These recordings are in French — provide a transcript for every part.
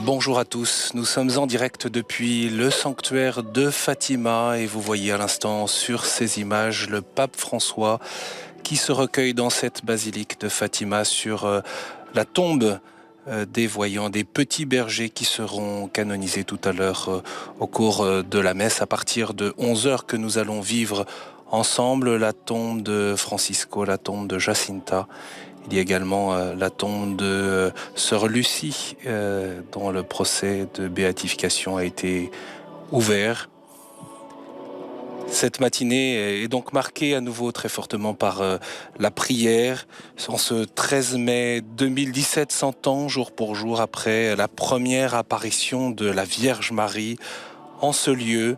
Bonjour à tous, nous sommes en direct depuis le sanctuaire de Fatima et vous voyez à l'instant sur ces images le pape François qui se recueille dans cette basilique de Fatima sur la tombe des voyants, des petits bergers qui seront canonisés tout à l'heure au cours de la messe à partir de 11 heures que nous allons vivre ensemble la tombe de Francisco, la tombe de Jacinta. Il y a également la tombe de Sœur Lucie, dont le procès de béatification a été ouvert. Cette matinée est donc marquée à nouveau très fortement par la prière. En ce 13 mai 2017, 100 ans, jour pour jour, après la première apparition de la Vierge Marie en ce lieu.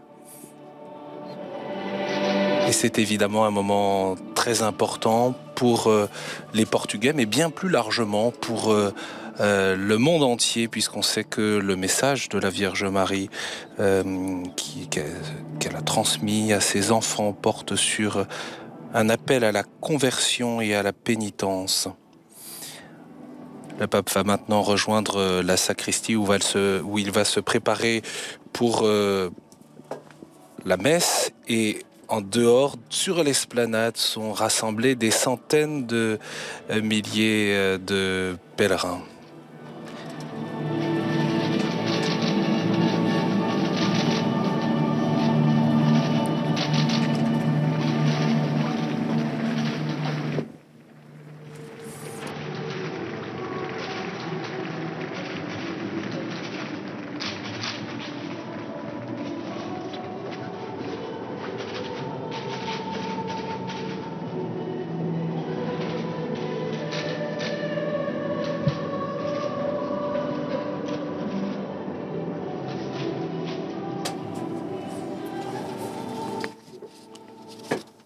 Et c'est évidemment un moment très important pour les Portugais, mais bien plus largement pour le monde entier, puisqu'on sait que le message de la Vierge Marie qu'elle a transmis à ses enfants porte sur un appel à la conversion et à la pénitence. Le pape va maintenant rejoindre la sacristie où il va se préparer pour la messe, et en dehors, sur l'esplanade, sont rassemblés des centaines de milliers de pèlerins.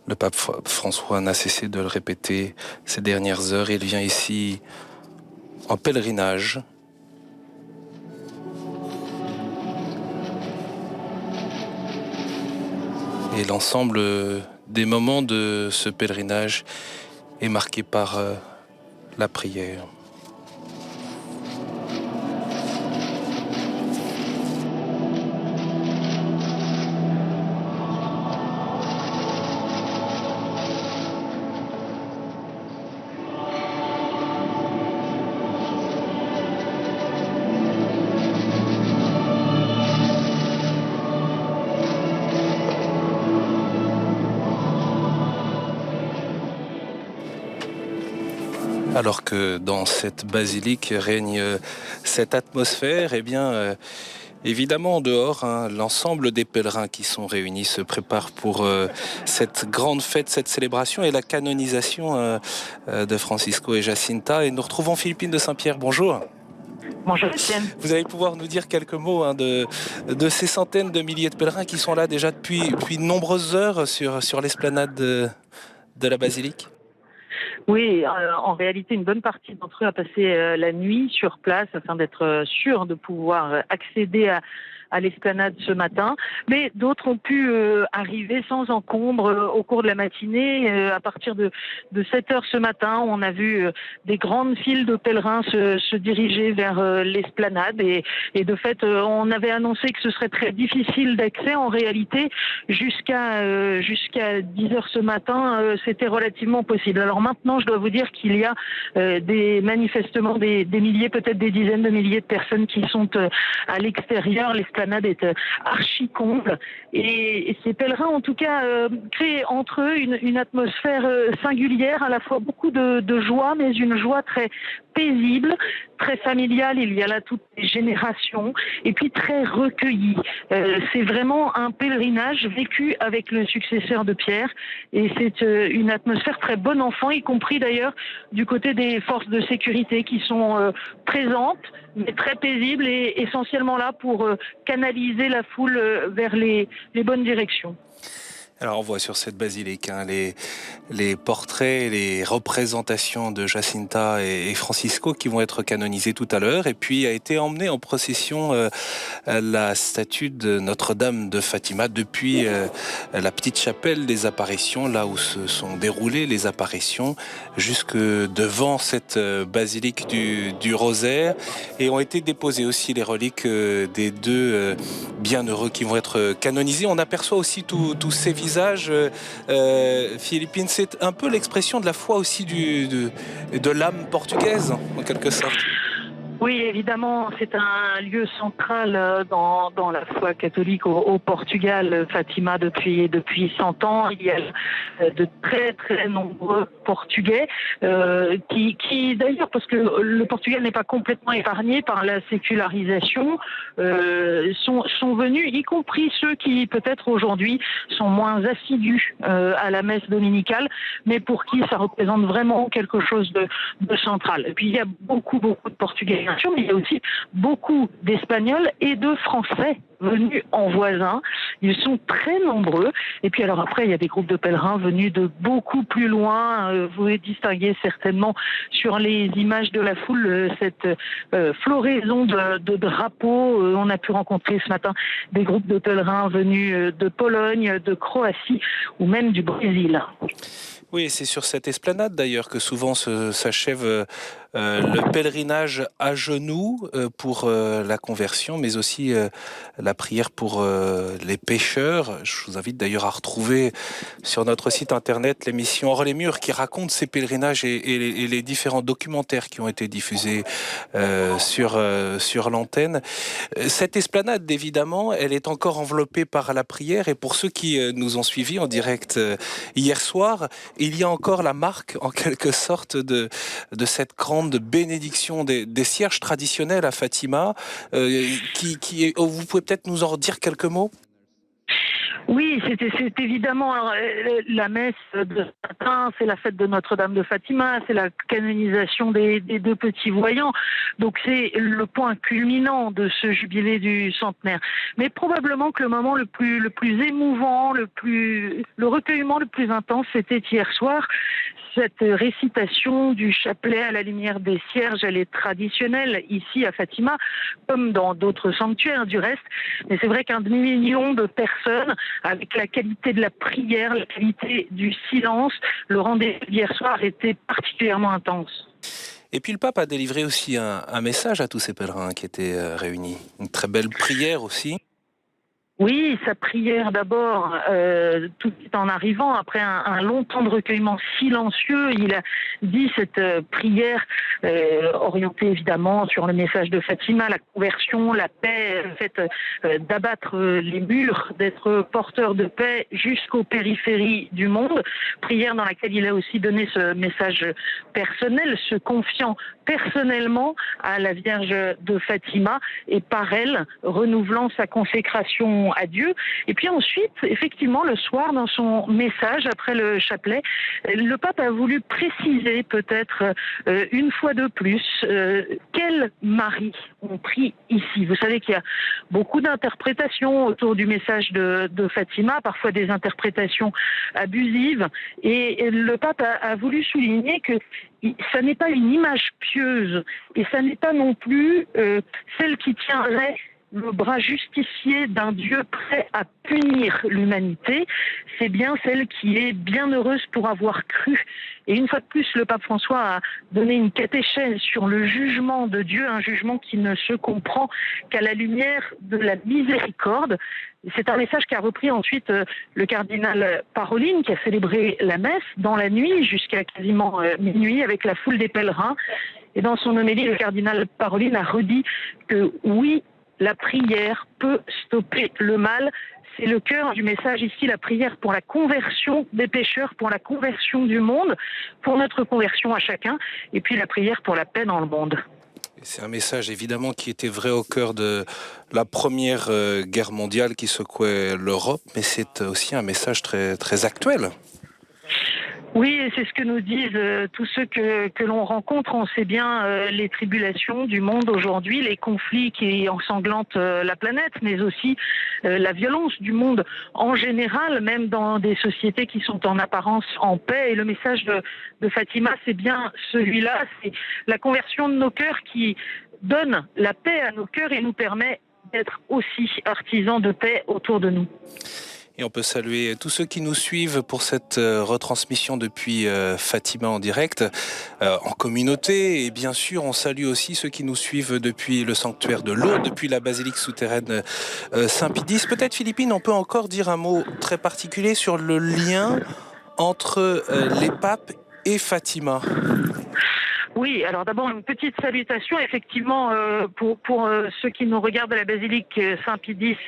Le pape François n'a cessé de le répéter ces dernières heures. Il vient ici en pèlerinage. Et l'ensemble des moments de ce pèlerinage est marqué par la prière. Alors que dans cette basilique règne cette atmosphère, eh bien, évidemment, dehors, l'ensemble des pèlerins qui sont réunis se préparent pour cette grande fête, cette célébration et la canonisation de Francisco et Jacinta. Et nous retrouvons Philippine de Saint-Pierre. Bonjour. Bonjour Étienne. Vous allez pouvoir nous dire quelques mots de ces centaines de milliers de pèlerins qui sont là déjà depuis de nombreuses heures sur l'esplanade de la basilique. Oui, en réalité, une bonne partie d'entre eux a passé la nuit sur place afin d'être sûr de pouvoir accéder à l'esplanade ce matin. Mais d'autres ont pu arriver sans encombre au cours de la matinée. À partir de 7 heures ce matin, on a vu des grandes files de pèlerins se diriger vers l'esplanade. Et de fait, on avait annoncé que ce serait très difficile d'accès. En réalité, jusqu'à 10 heures ce matin, c'était relativement possible. Alors maintenant, je dois vous dire qu'il y a manifestement des milliers, peut-être des dizaines de milliers de personnes qui sont à l'extérieur. L'esplanade est archi comble et ces pèlerins en tout cas créent entre eux une atmosphère singulière, à la fois beaucoup de joie, mais une joie très paisible, très familiale. Il y a là toutes les générations et puis très recueillie. C'est vraiment un pèlerinage vécu avec le successeur de Pierre et c'est une atmosphère très bon enfant, y compris d'ailleurs du côté des forces de sécurité qui sont présentes mais très paisibles et essentiellement là pour canaliser la foule vers les bonnes directions. Alors on voit sur cette basilique les portraits, les représentations de Jacinta et Francisco qui vont être canonisés tout à l'heure. Et puis a été emmenée en procession la statue de Notre-Dame de Fatima depuis la petite chapelle des apparitions, là où se sont déroulées les apparitions, jusque devant cette basilique du Rosaire. Et ont été déposées aussi les reliques des deux bienheureux qui vont être canonisés. On aperçoit aussi tous ces visages. Philippine, c'est un peu l'expression de la foi aussi de l'âme portugaise, en quelque sorte. Oui, évidemment, c'est un lieu central dans la foi catholique au Portugal, Fatima, depuis 100 ans. Il y a de très très nombreux Portugais qui d'ailleurs, parce que le Portugal n'est pas complètement épargné par la sécularisation, sont venus, y compris ceux qui peut-être aujourd'hui sont moins assidus à la messe dominicale, mais pour qui ça représente vraiment quelque chose de central. Et puis il y a beaucoup de Portugais, mais il y a aussi beaucoup d'Espagnols et de Français venus en voisin. Ils sont très nombreux. Et puis alors après, il y a des groupes de pèlerins venus de beaucoup plus loin. Vous les distinguez certainement sur les images de la foule, cette floraison de drapeaux. On a pu rencontrer ce matin des groupes de pèlerins venus de Pologne, de Croatie ou même du Brésil. Oui, c'est sur cette esplanade d'ailleurs que souvent s'achève le pèlerinage à genoux pour la conversion, mais aussi la prière pour les pécheurs. Je vous invite d'ailleurs à retrouver sur notre site internet l'émission Hors les murs qui raconte ces pèlerinages et les différents documentaires qui ont été diffusés sur l'antenne. Cette esplanade, évidemment, elle est encore enveloppée par la prière, et pour ceux qui nous ont suivis en direct hier soir, il y a encore la marque, en quelque sorte, de cette grande bénédiction des cierges traditionnels à Fatima. Vous pouvez peut-être nous en dire quelques mots ? Oui, c'est évidemment la messe de ce matin, c'est la fête de Notre-Dame de Fatima, c'est la canonisation des deux petits voyants. Donc c'est le point culminant de ce jubilé du centenaire. Mais probablement que le moment le plus émouvant, le recueillement le plus intense, c'était hier soir. Cette récitation du chapelet à la lumière des cierges, elle est traditionnelle ici à Fatima, comme dans d'autres sanctuaires du reste. Mais c'est vrai qu'un demi-million de personnes, avec la qualité de la prière, la qualité du silence, le rendez-vous d'hier soir était particulièrement intense. Et puis le pape a délivré aussi un message à tous ces pèlerins qui étaient réunis. Une très belle prière aussi. Oui, sa prière d'abord, tout de suite en arrivant, après un long temps de recueillement silencieux, il a dit cette prière orientée évidemment sur le message de Fatima, la conversion, la paix, le fait d'abattre les murs, d'être porteur de paix jusqu'aux périphéries du monde. Prière dans laquelle il a aussi donné ce message personnel, se confiant personnellement à la Vierge de Fatima et par elle renouvelant sa consécration à Dieu. Et puis ensuite, effectivement, le soir, dans son message après le chapelet, le pape a voulu préciser peut-être une fois de plus quel Marie on prie ici. Vous savez qu'il y a beaucoup d'interprétations autour du message de Fatima, parfois des interprétations abusives, et le pape a voulu souligner que ça n'est pas une image pieuse et ça n'est pas non plus celle qui tiendrait le bras justicier d'un Dieu prêt à punir l'humanité, c'est bien celle qui est bienheureuse pour avoir cru. Et une fois de plus, le pape François a donné une catéchèse sur le jugement de Dieu, un jugement qui ne se comprend qu'à la lumière de la miséricorde. C'est un message qu'a repris ensuite le cardinal Parolin, qui a célébré la messe dans la nuit jusqu'à quasiment minuit avec la foule des pèlerins. Et dans son homélie, le cardinal Parolin a redit que oui, la prière peut stopper le mal. C'est le cœur du message ici, la prière pour la conversion des pécheurs, pour la conversion du monde, pour notre conversion à chacun, et puis la prière pour la paix dans le monde. C'est un message évidemment qui était vrai au cœur de la première guerre mondiale qui secouait l'Europe, mais c'est aussi un message très, très actuel. Oui, et c'est ce que nous disent tous ceux que l'on rencontre. On sait bien les tribulations du monde aujourd'hui, les conflits qui ensanglantent la planète, mais aussi la violence du monde en général, même dans des sociétés qui sont en apparence en paix. Et le message de Fatima, c'est bien celui-là, c'est la conversion de nos cœurs qui donne la paix à nos cœurs et nous permet d'être aussi artisans de paix autour de nous. Et on peut saluer tous ceux qui nous suivent pour cette retransmission depuis Fatima en direct, en communauté. Et bien sûr, on salue aussi ceux qui nous suivent depuis le sanctuaire de Lourdes, depuis la basilique souterraine Saint-Pidis. Peut-être, Philippine, on peut encore dire un mot très particulier sur le lien entre les papes et Fatima. Oui, alors d'abord une petite salutation effectivement pour ceux qui nous regardent à la basilique Saint-Pidis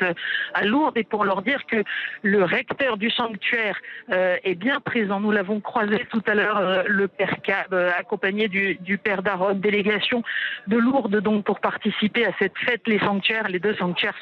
à Lourdes et pour leur dire que le recteur du sanctuaire est bien présent. Nous l'avons croisé tout à l'heure, le père Cab, accompagné du père Daron, délégation de Lourdes donc pour participer à cette fête. Les sanctuaires, les deux sanctuaires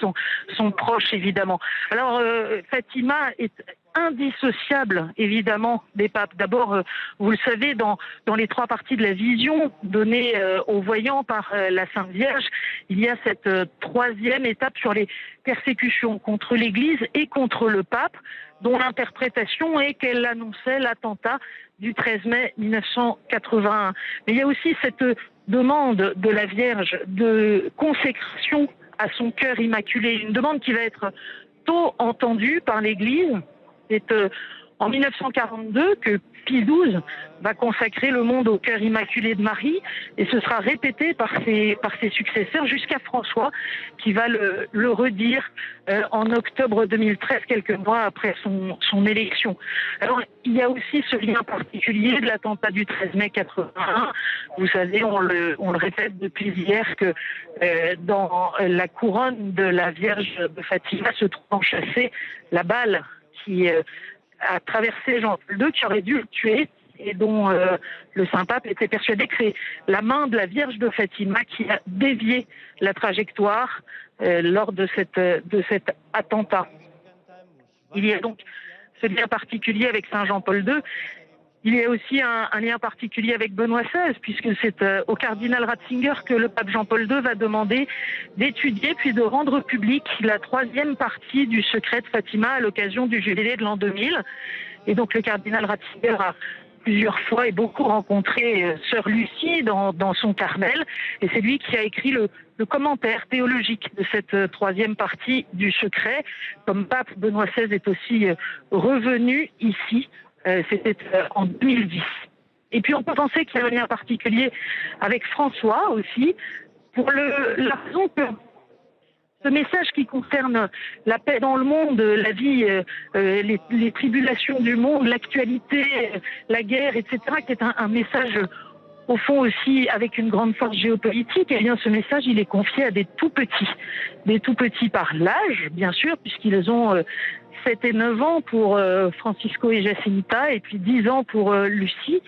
sont proches évidemment. Alors Fatima est indissociable évidemment des papes. D'abord, vous le savez, dans les trois parties de la vision donnée aux voyants par la Sainte Vierge, il y a cette troisième étape sur les persécutions contre l'Église et contre le pape, dont l'interprétation est qu'elle annonçait l'attentat du 13 mai 1981. Mais il y a aussi cette demande de la Vierge de consécration à son cœur immaculé, une demande qui va être tôt entendue par l'Église. C'est en 1942 que Pie XII va consacrer le monde au cœur immaculé de Marie et ce sera répété par ses successeurs jusqu'à François qui va le redire en octobre 2013, quelques mois après son élection. Alors il y a aussi ce lien particulier de l'attentat du 13 mai 81. Vous savez, on le répète depuis hier que dans la couronne de la Vierge de Fatima se trouve enchâssée la balle qui a traversé Jean-Paul II, qui aurait dû le tuer, et dont le Saint-Pape était persuadé que c'est la main de la Vierge de Fatima qui a dévié la trajectoire lors de cet attentat. Il y a donc ce lien particulier avec Saint Jean-Paul II. Il y a aussi un lien particulier avec Benoît XVI, puisque c'est au cardinal Ratzinger que le pape Jean-Paul II va demander d'étudier puis de rendre public la troisième partie du secret de Fatima à l'occasion du jubilé de l'an 2000. Et donc le cardinal Ratzinger a plusieurs fois et beaucoup rencontré sœur Lucie dans son Carmel, et c'est lui qui a écrit le commentaire théologique de cette troisième partie du secret. Comme pape, Benoît XVI est aussi revenu ici. C'était en 2010. Et puis on peut penser qu'il y a un lien particulier avec François aussi, pour la raison que ce message qui concerne la paix dans le monde, la vie, les tribulations du monde, l'actualité, la guerre, etc., qui est un message au fond aussi avec une grande force géopolitique, et bien ce message il est confié à des tout petits par l'âge, bien sûr, puisqu'ils ont 7 et 9 ans pour Francisco et Jacinta, et puis 10 ans pour Lucie,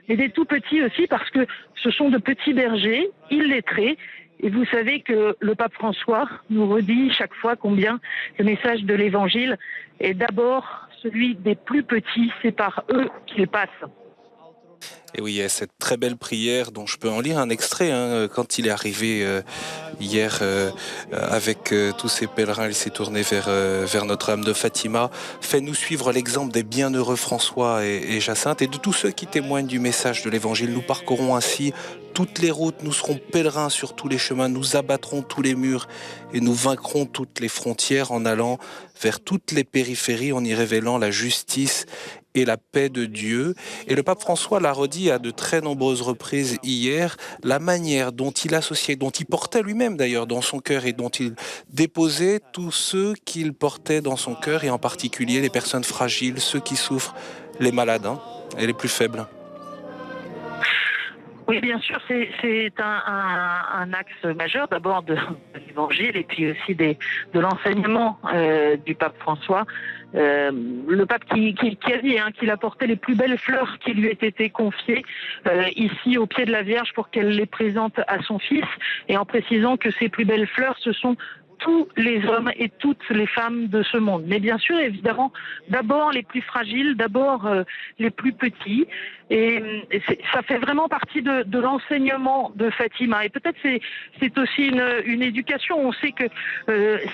et des tout petits aussi parce que ce sont de petits bergers, illettrés, et vous savez que le pape François nous redit chaque fois combien le message de l'Évangile est d'abord celui des plus petits, c'est par eux qu'il passe. Et oui, il y a cette très belle prière dont je peux en lire un extrait. Quand il est arrivé hier avec tous ces pèlerins, il s'est tourné vers Notre-Dame de Fatima. Fais-nous suivre l'exemple des bienheureux François et Jacinthe et de tous ceux qui témoignent du message de l'Évangile. Nous parcourrons ainsi toutes les routes, nous serons pèlerins sur tous les chemins, nous abattrons tous les murs et nous vaincrons toutes les frontières en allant vers toutes les périphéries, en y révélant la justice et la paix de Dieu. Et le pape François l'a redit à de très nombreuses reprises hier, la manière dont il associait, dont il portait lui-même d'ailleurs dans son cœur et dont il déposait tous ceux qu'il portait dans son cœur, et en particulier les personnes fragiles, ceux qui souffrent, les malades et les plus faibles. Oui, bien sûr, c'est un axe majeur d'abord de l'Évangile et puis aussi de l'enseignement du pape François. Le pape qui a dit qu'il apportait les plus belles fleurs qui lui aient été confiées ici au pied de la Vierge pour qu'elle les présente à son fils, et en précisant que ces plus belles fleurs, ce sont tous les hommes et toutes les femmes de ce monde. Mais bien sûr, évidemment, d'abord les plus fragiles, d'abord les plus petits. Ça fait vraiment partie de l'enseignement de Fatima. Et peut-être c'est aussi une éducation. On sait que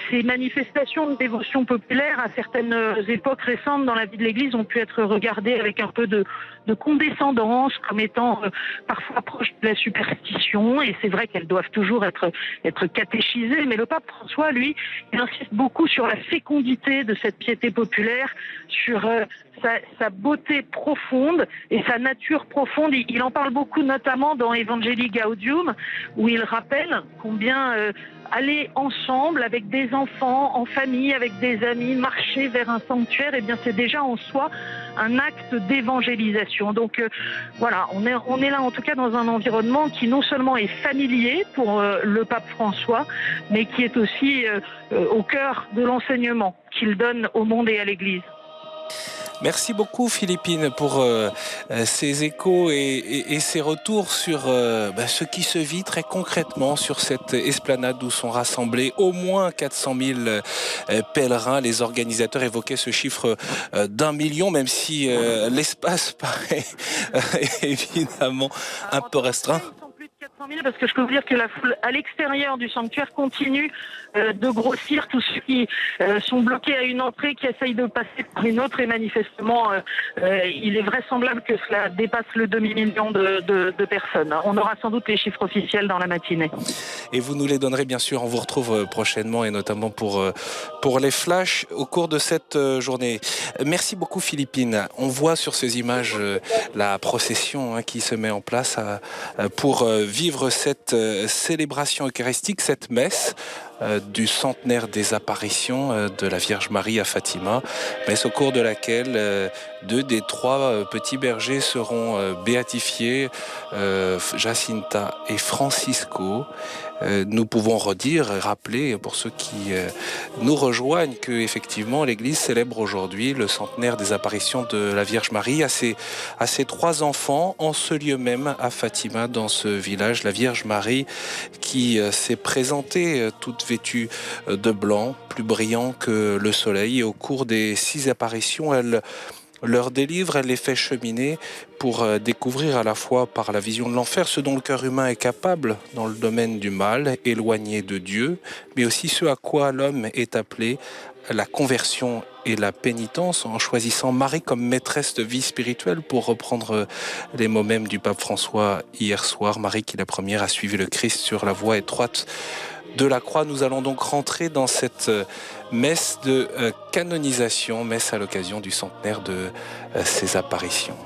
ces manifestations de dévotion populaire, à certaines époques récentes dans la vie de l'Église, ont pu être regardées avec un peu de condescendance, comme étant parfois proches de la superstition. Et c'est vrai qu'elles doivent toujours être catéchisées. Mais le pape François, lui, il insiste beaucoup sur la fécondité de cette piété populaire, sur sa beauté profonde et sa nature profonde. Il en parle beaucoup, notamment dans Evangelii Gaudium, où il rappelle combien aller ensemble avec des enfants, en famille, avec des amis, marcher vers un sanctuaire, eh bien c'est déjà en soi un acte d'évangélisation. Donc voilà, on est là en tout cas dans un environnement qui non seulement est familier pour le pape François, mais qui est aussi au cœur de l'enseignement qu'il donne au monde et à l'Église. Merci beaucoup Philippine pour ces échos et ces retours sur ce qui se vit très concrètement sur cette esplanade où sont rassemblés au moins 400 000 pèlerins. Les organisateurs évoquaient ce chiffre d'1 million, même si l'espace paraît évidemment un peu restreint. Parce que je peux vous dire que la foule à l'extérieur du sanctuaire continue de grossir. Tous ceux qui sont bloqués à une entrée, qui essayent de passer par une autre, et manifestement il est vraisemblable que cela dépasse le demi-million de personnes. On aura sans doute les chiffres officiels dans la matinée. Et vous nous les donnerez bien sûr, on vous retrouve prochainement et notamment pour les flashs au cours de cette journée. Merci beaucoup Philippine. On voit sur ces images la procession qui se met en place pour vivre cette célébration eucharistique, cette messe du centenaire des apparitions de la Vierge Marie à Fatima, messe au cours de laquelle 2 des 3 petits bergers seront béatifiés, Jacinta et Francisco. Nous pouvons redire et rappeler pour ceux qui nous rejoignent que effectivement l'Église célèbre aujourd'hui le centenaire des apparitions de la Vierge Marie à ses 3 enfants en ce lieu même à Fatima, dans ce village. La Vierge Marie qui s'est présentée toute vêtue de blanc, plus brillant que le soleil, et au cours des 6 apparitions, elle leur délivre, elle les fait cheminer pour découvrir à la fois par la vision de l'enfer ce dont le cœur humain est capable dans le domaine du mal, éloigné de Dieu, mais aussi ce à quoi l'homme est appelé, la conversion et la pénitence, en choisissant Marie comme maîtresse de vie spirituelle, pour reprendre les mots mêmes du pape François hier soir. Marie qui la première a suivi le Christ sur la voie étroite de la croix. Nous allons donc rentrer dans cette messe de canonisation, messe à l'occasion du centenaire de ces apparitions.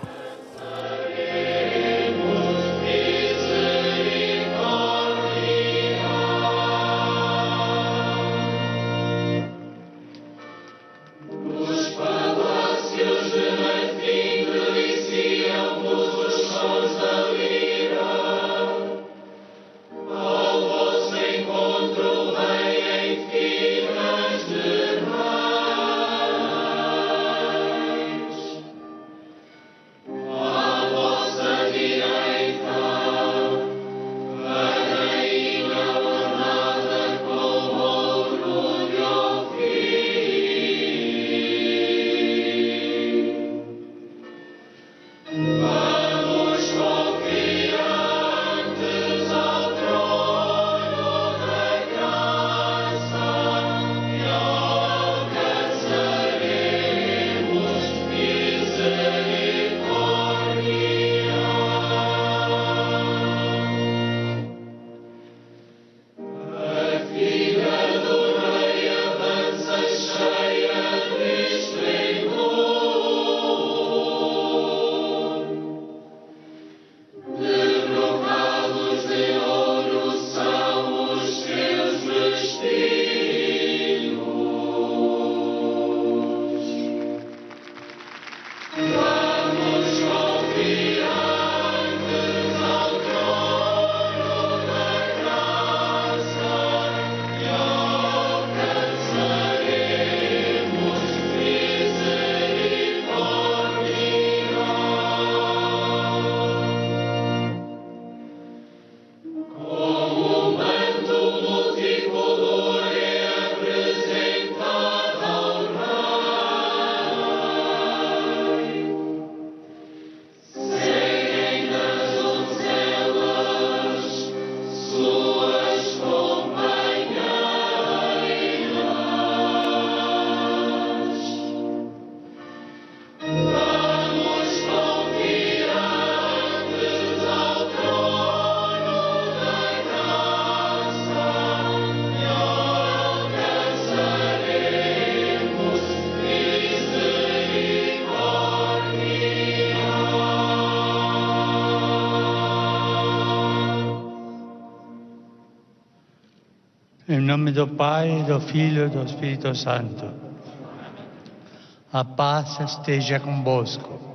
Em nome do Pai, do Filho e do Espírito Santo. A paz esteja convosco.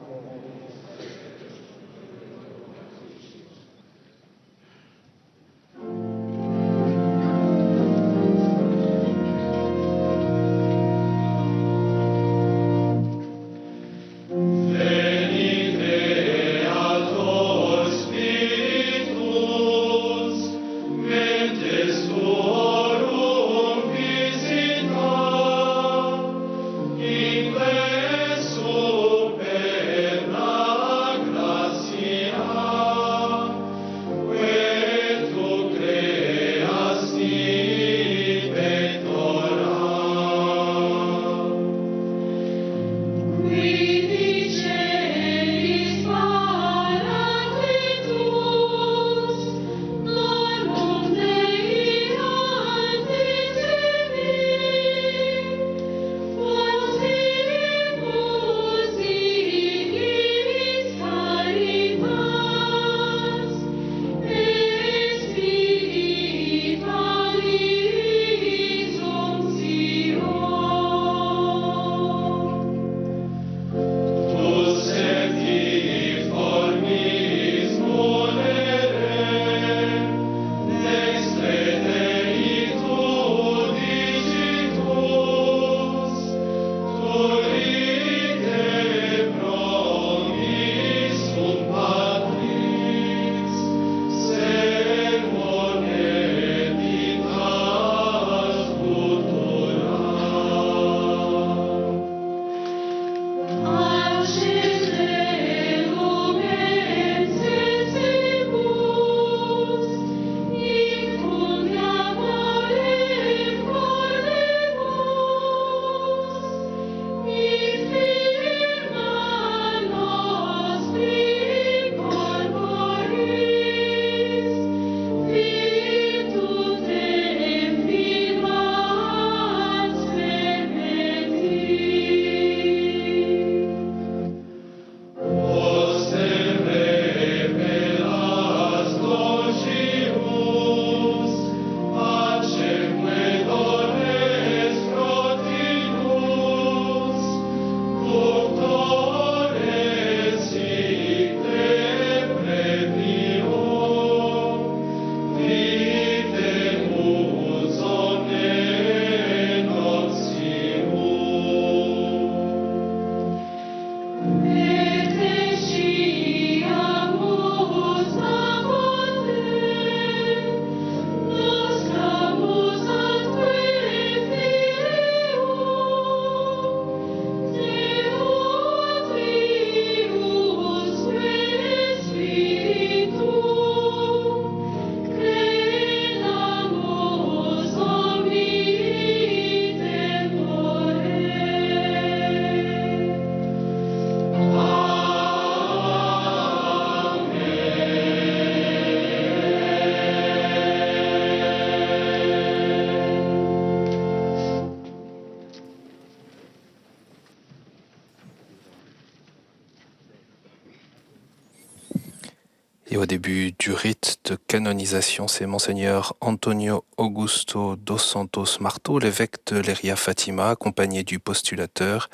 Et au début du rite de canonisation, c'est Monseigneur Antonio Augusto dos Santos Marto, l'évêque de Leiria Fatima, accompagné du postulateur,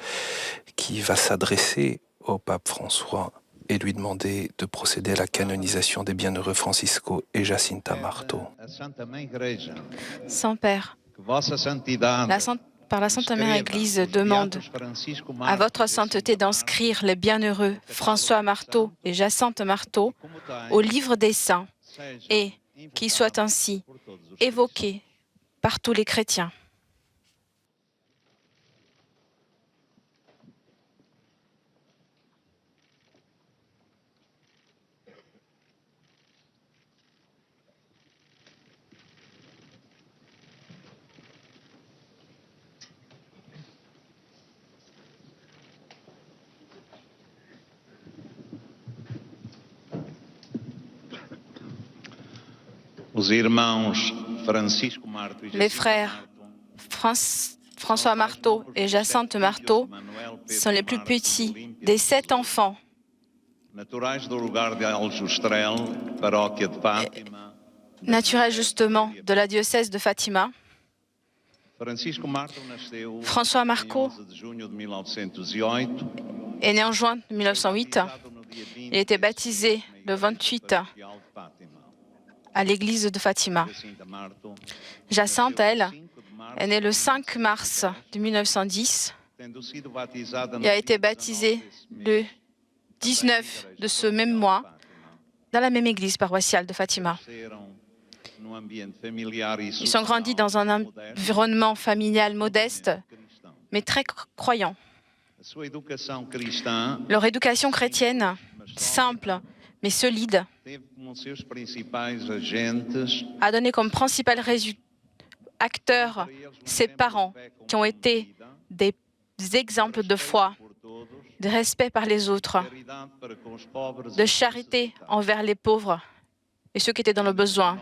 qui va s'adresser au pape François et lui demander de procéder à la canonisation des bienheureux Francisco et Jacinta Marto. Saint-Père, par la Sainte Mère Église demande à votre sainteté d'inscrire les bienheureux François Marteau et Jacinthe Marteau au livre des saints et qu'ils soient ainsi évoqués par tous les chrétiens. Les frères François Marteau et Jacinthe Marteau sont les plus petits des 7 enfants. Naturels justement de la diocèse de Fatima. François Marco est né en juin 1908. Il a été baptisé le 28 à l'église de Fatima. Jacinthe, elle, est née le 5 mars de 1910 et a été baptisée le 19 de ce même mois dans la même église paroissiale de Fatima. Ils sont grandis dans un environnement familial modeste, mais très croyant. Leur éducation chrétienne, simple mais solide, a donné comme principal acteur ses parents, qui ont été des exemples de foi, de respect par les autres, de charité envers les pauvres et ceux qui étaient dans le besoin.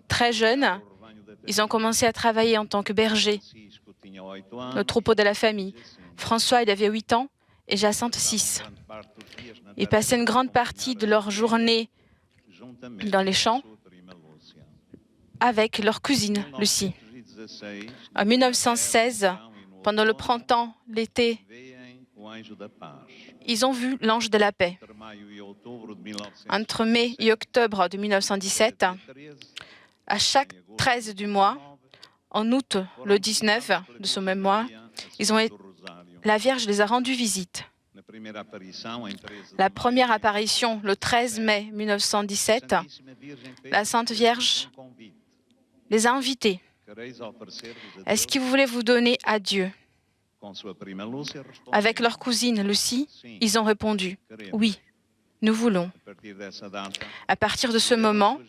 Très jeunes, ils ont commencé à travailler en tant que bergers, le troupeau de la famille. François, il avait 8 ans et Jacinthe, 6. Ils passaient une grande partie de leur journée dans les champs avec leur cousine, Lucie. En 1916, pendant le printemps, l'été, ils ont vu l'ange de la paix. Entre mai et octobre de 1917, à chaque 13 du mois, en août, le 19 de ce même mois, la Vierge les a rendu visite. La première apparition, le 13 mai 1917, la Sainte Vierge les a invités. Est-ce que vous voulez vous donner à Dieu? Avec leur cousine Lucie, ils ont répondu « Oui, nous voulons ». À partir de ce moment,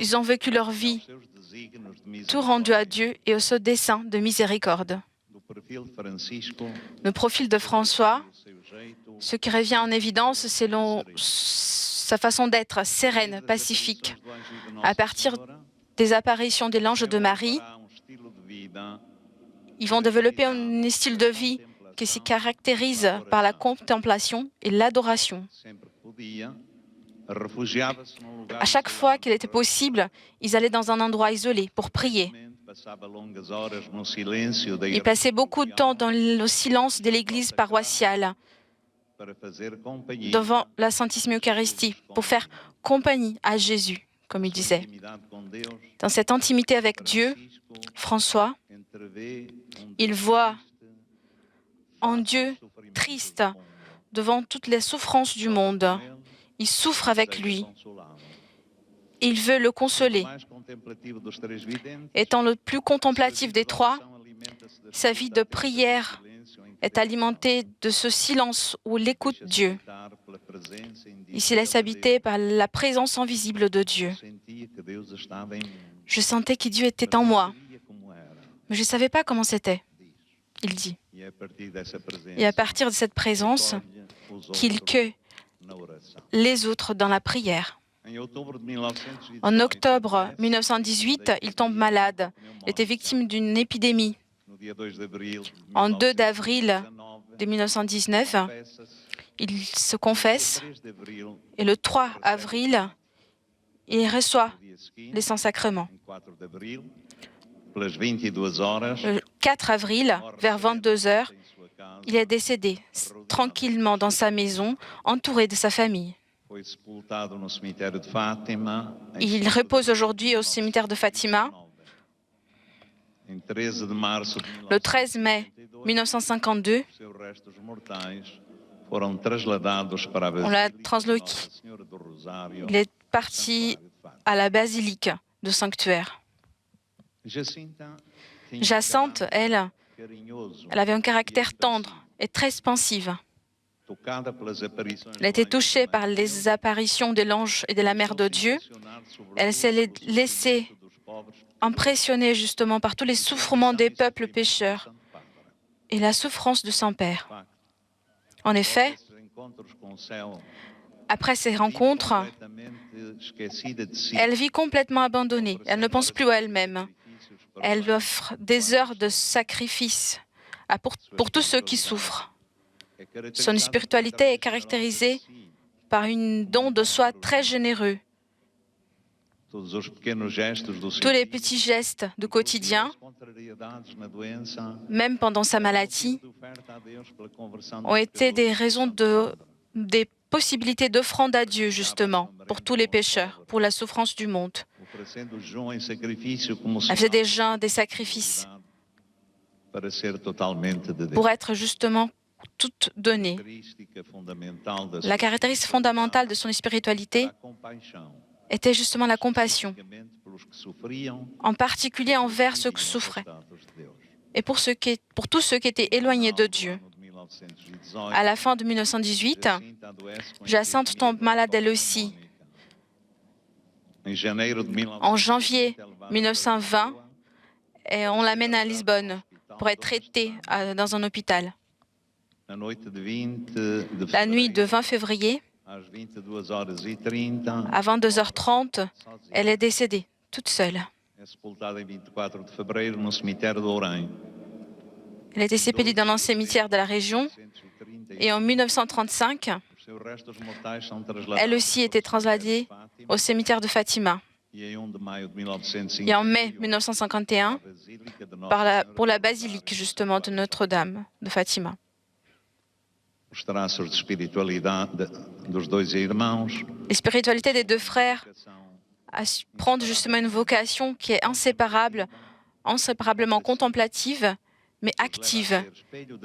ils ont vécu leur vie tout rendu à Dieu et au seul dessein de miséricorde. Le profil de François, ce qui revient en évidence, c'est sa façon d'être sereine, pacifique. À partir des apparitions de l'ange de Marie, ils vont développer un style de vie qui se caractérise par la contemplation et l'adoration. À chaque fois qu'il était possible, ils allaient dans un endroit isolé pour prier. Ils passaient beaucoup de temps dans le silence de l'église paroissiale, devant la Saintissime Eucharistie, pour faire compagnie à Jésus, comme il disait. Dans cette intimité avec Dieu, François, il voit en Dieu triste devant toutes les souffrances du monde. Il souffre avec lui. Il veut le consoler. Étant le plus contemplatif des trois, sa vie de prière est alimentée de ce silence où il écoute Dieu. Il se laisse habiter par la présence invisible de Dieu. Je sentais que Dieu était en moi, mais je ne savais pas comment c'était, il dit. Et à partir de cette présence, qu'il cueille les autres dans la prière. En octobre 1918, il tombe malade. Il était victime d'une épidémie. En 2 avril de 1919, il se confesse et le 3 avril, il reçoit les Saints-Sacrements. Le 4 avril, vers 22 heures, il est décédé tranquillement dans sa maison, entouré de sa famille. Il repose aujourd'hui au cimetière de Fatima. Le 13 mai 1952, on l'a transloqué. Il est parti à la basilique de Sanctuaire. Jacinthe, elle avait un caractère tendre et très expansive. Elle a été touchée par les apparitions de l'ange et de la Mère de Dieu. Elle s'est laissée impressionner justement par tous les souffrements des peuples pécheurs et la souffrance de son Père. En effet, après ces rencontres, elle vit complètement abandonnée. Elle ne pense plus à elle-même. Elle offre des heures de sacrifice pour tous ceux qui souffrent. Son spiritualité est caractérisée par un don de soi très généreux. Tous les petits gestes du quotidien même pendant sa maladie, ont été des raisons des possibilités d'offrande à Dieu, justement, pour tous les pécheurs, pour la souffrance du monde. Elle faisait des jeûnes, des sacrifices, pour être justement toute donnée. La caractéristique fondamentale de son spiritualité était justement la compassion, en particulier envers ceux qui souffraient, et pour tous ceux qui étaient éloignés de Dieu. À la fin de 1918, Jacinthe tombe malade elle aussi. En janvier 1920, et on l'amène à Lisbonne pour être traitée dans un hôpital. La nuit de 20 février, à 22h30, elle est décédée, toute seule. Elle a été sépultée dans un cimetière de la région et en 1935, elle aussi était transladée au cimetière de Fatima. Et en mai 1951, pour la basilique justement de Notre-Dame de Fatima. Les spiritualités des deux frères prendre justement une vocation qui est inséparablement contemplative, mais active,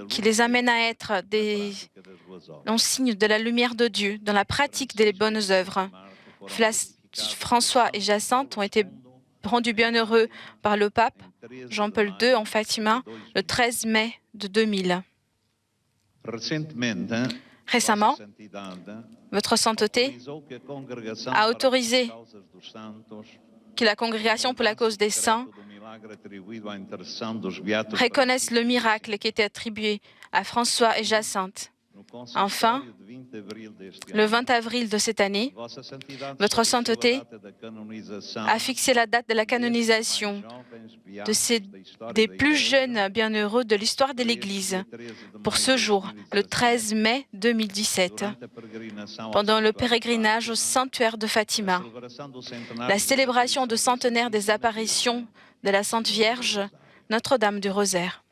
qui les amène à être un signe de la lumière de Dieu dans la pratique des bonnes œuvres. François et Jacinthe ont été rendus bienheureux par le pape Jean-Paul II en Fatima le 13 mai de 2000. Récemment, votre sainteté a autorisé que la Congrégation pour la cause des saints reconnaisse le miracle qui était attribué à François et Jacinthe. Enfin, le 20 avril de cette année, votre sainteté a fixé la date de la canonisation des plus jeunes bienheureux de l'histoire de l'Église pour ce jour, le 13 mai 2017, pendant le pèlerinage au sanctuaire de Fatima. La célébration de centenaire des apparitions de la Sainte Vierge, Notre-Dame du Rosaire.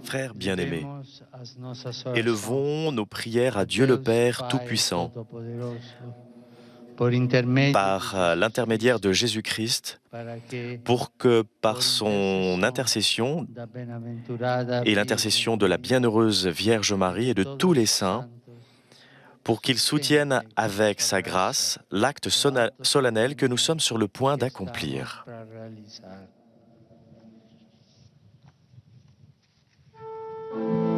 Frères bien-aimés, élevons nos prières à Dieu le Père Tout-Puissant par l'intermédiaire de Jésus-Christ, pour que par son intercession et l'intercession de la bienheureuse Vierge Marie et de tous les saints, pour qu'ils soutiennent avec sa grâce l'acte solennel que nous sommes sur le point d'accomplir. Christus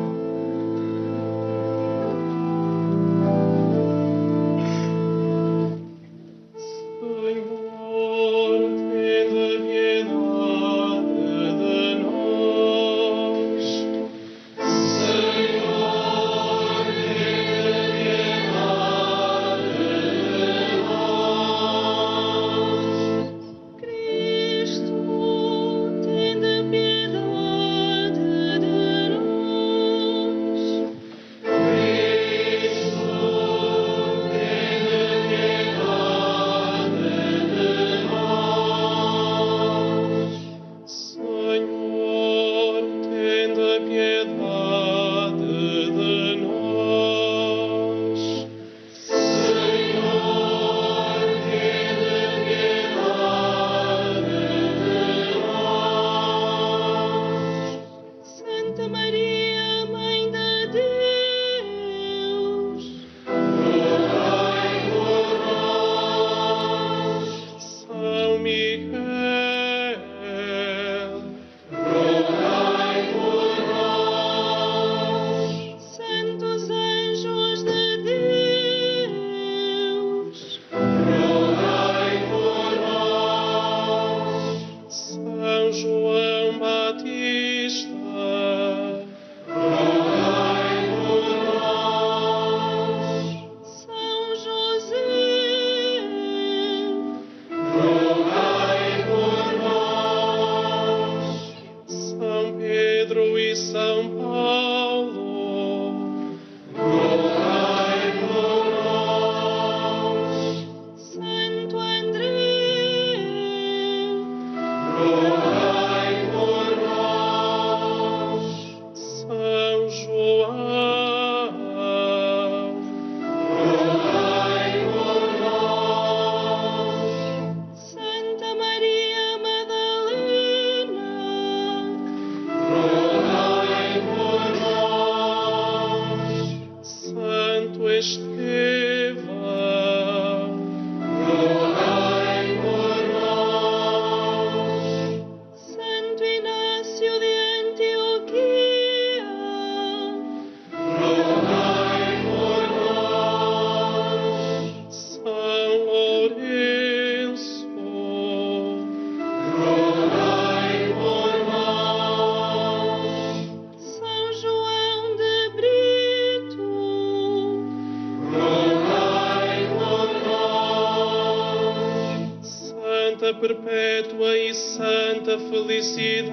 da perpétua e santa felicidade.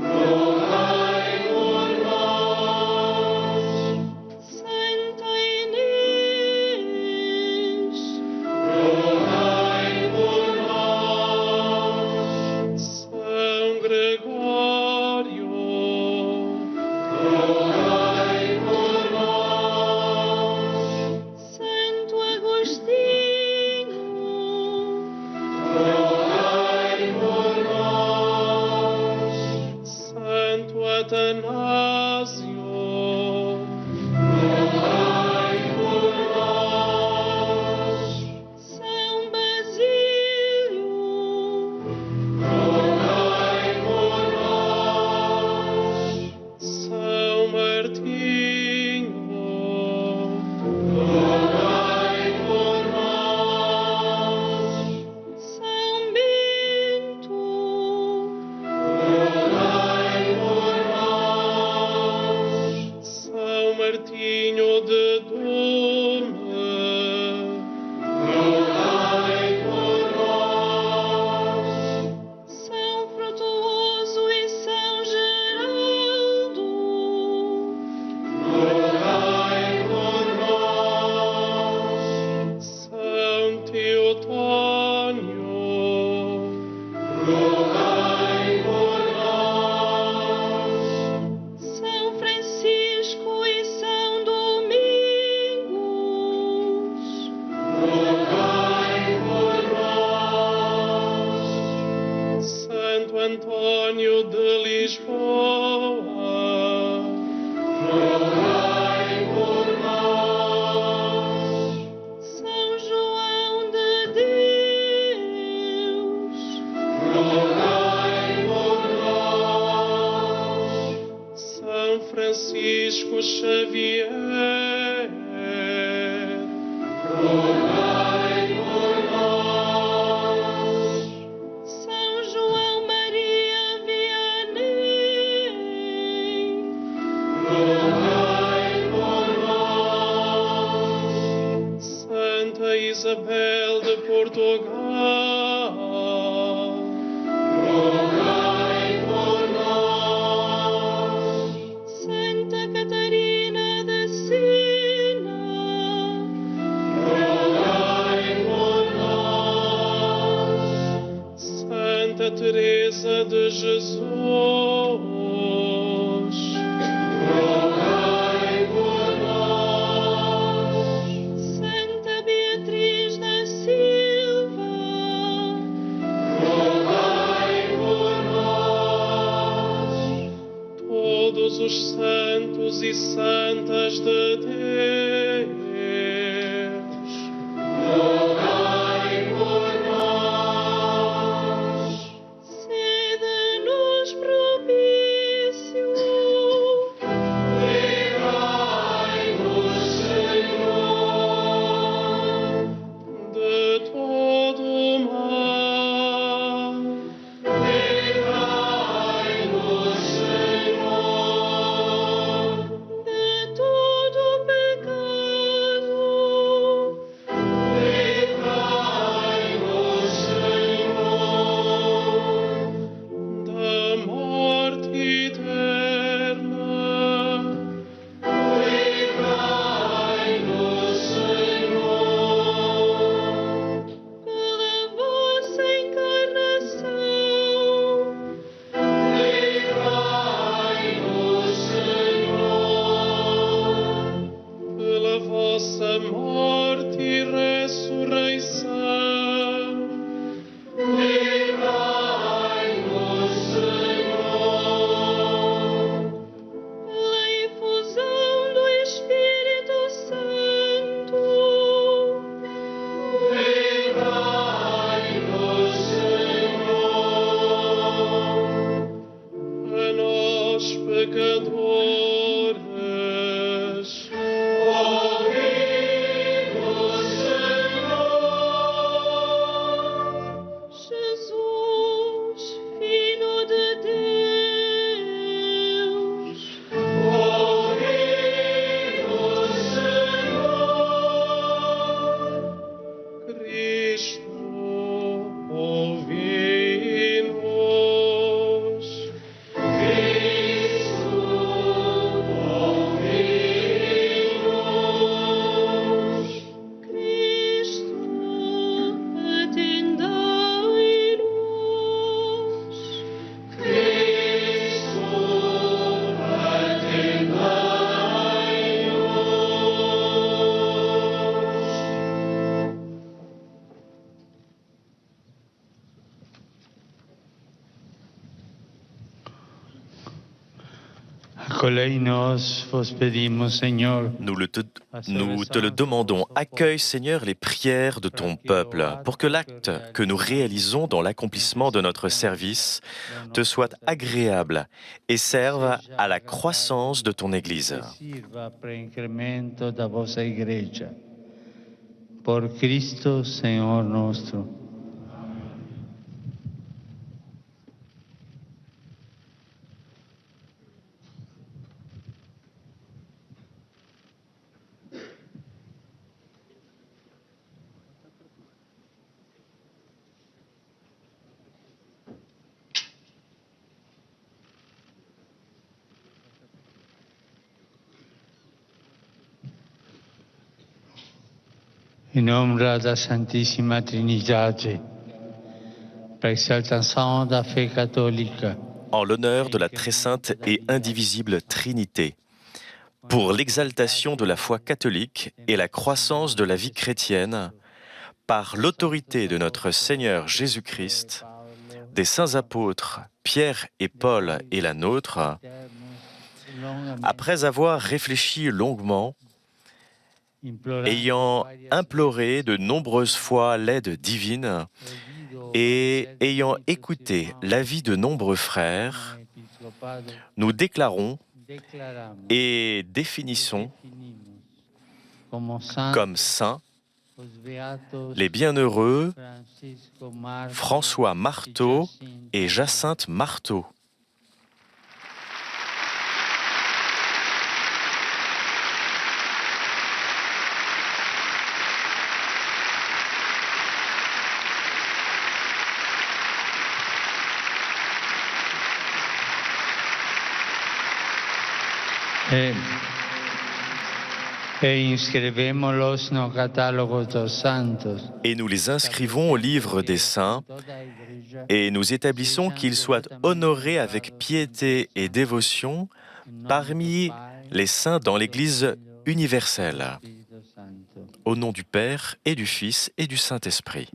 Rogai por nós. Santa Inês, rogai por nós. São Gregório, rogai por nós. Santo Agostinho, rogai por nós. Santo Atanásio, rogai por nós. São Basílio, rogai por nós. São Martinho, rogai por nós. São Bento, rogai por nós. São Martinho de Dume, rogai por nós. São Frutuoso e São Geraldo, rogai por nós. São Teotônio, rogai por nós. São Francisco e São Domingos, rogai por nós. Santo Antônio de Lisboa, rogai por nós. São João de Deus, rogai por nós. São Francisco Xavier, rogai por nós. São João Maria Vianney, rogai por nós. Santa Isabel de Portugal, rogai por nós. Santa Catarina de Sena, rogai por nós. Santa Teresa de Jesus, rogai por nós. Santa Beatriz da Silva, rogai por nós. Todos os santos e santas de Deus, rogai por nós. Sede-nos propício, livrai-nos, Senhor, de todo mal. Livrai-nos, Senhor, de todo pecado. Livrai-nos, Senhor, da morte eterna. Livrai-nos, Senhor, pela vossa encarnação. Livrai-nos, Senhor, pela vossa morte e ressurreição. Livrai-nos, Senhor, pela efusão do Espírito Santo. Livrai-nos, Senhor, a nós pecadores. Ouvi-nos, Senhor. Nous te le demandons, accueille Seigneur les prières de ton peuple, pour que l'acte que nous réalisons dans l'accomplissement de notre service te soit agréable et serve à la croissance de ton Église. Por Cristo, Señor nuestro. In ombra da Santissima Trinitate, per exaltação da fé católica. En l'honneur de la très sainte et indivisible Trinité, pour l'exaltation de la foi catholique et la croissance de la vie chrétienne, par l'autorité de notre Seigneur Jésus-Christ, des saints apôtres Pierre et Paul et la nôtre, après avoir réfléchi longuement, ayant imploré de nombreuses fois l'aide divine et ayant écouté l'avis de nombreux frères, nous déclarons et définissons comme saints les bienheureux François Marteau et Jacinthe Marteau. Et nous les inscrivons au livre des saints et nous établissons qu'ils soient honorés avec piété et dévotion parmi les saints dans l'Église universelle. Au nom du Père et du Fils et du Saint-Esprit.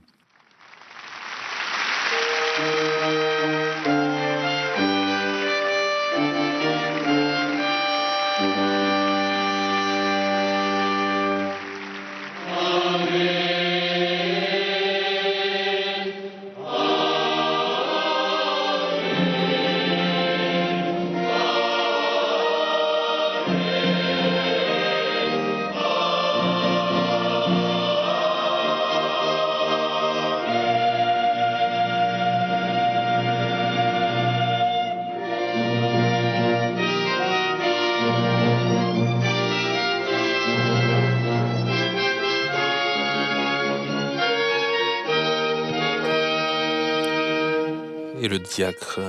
Et le diacre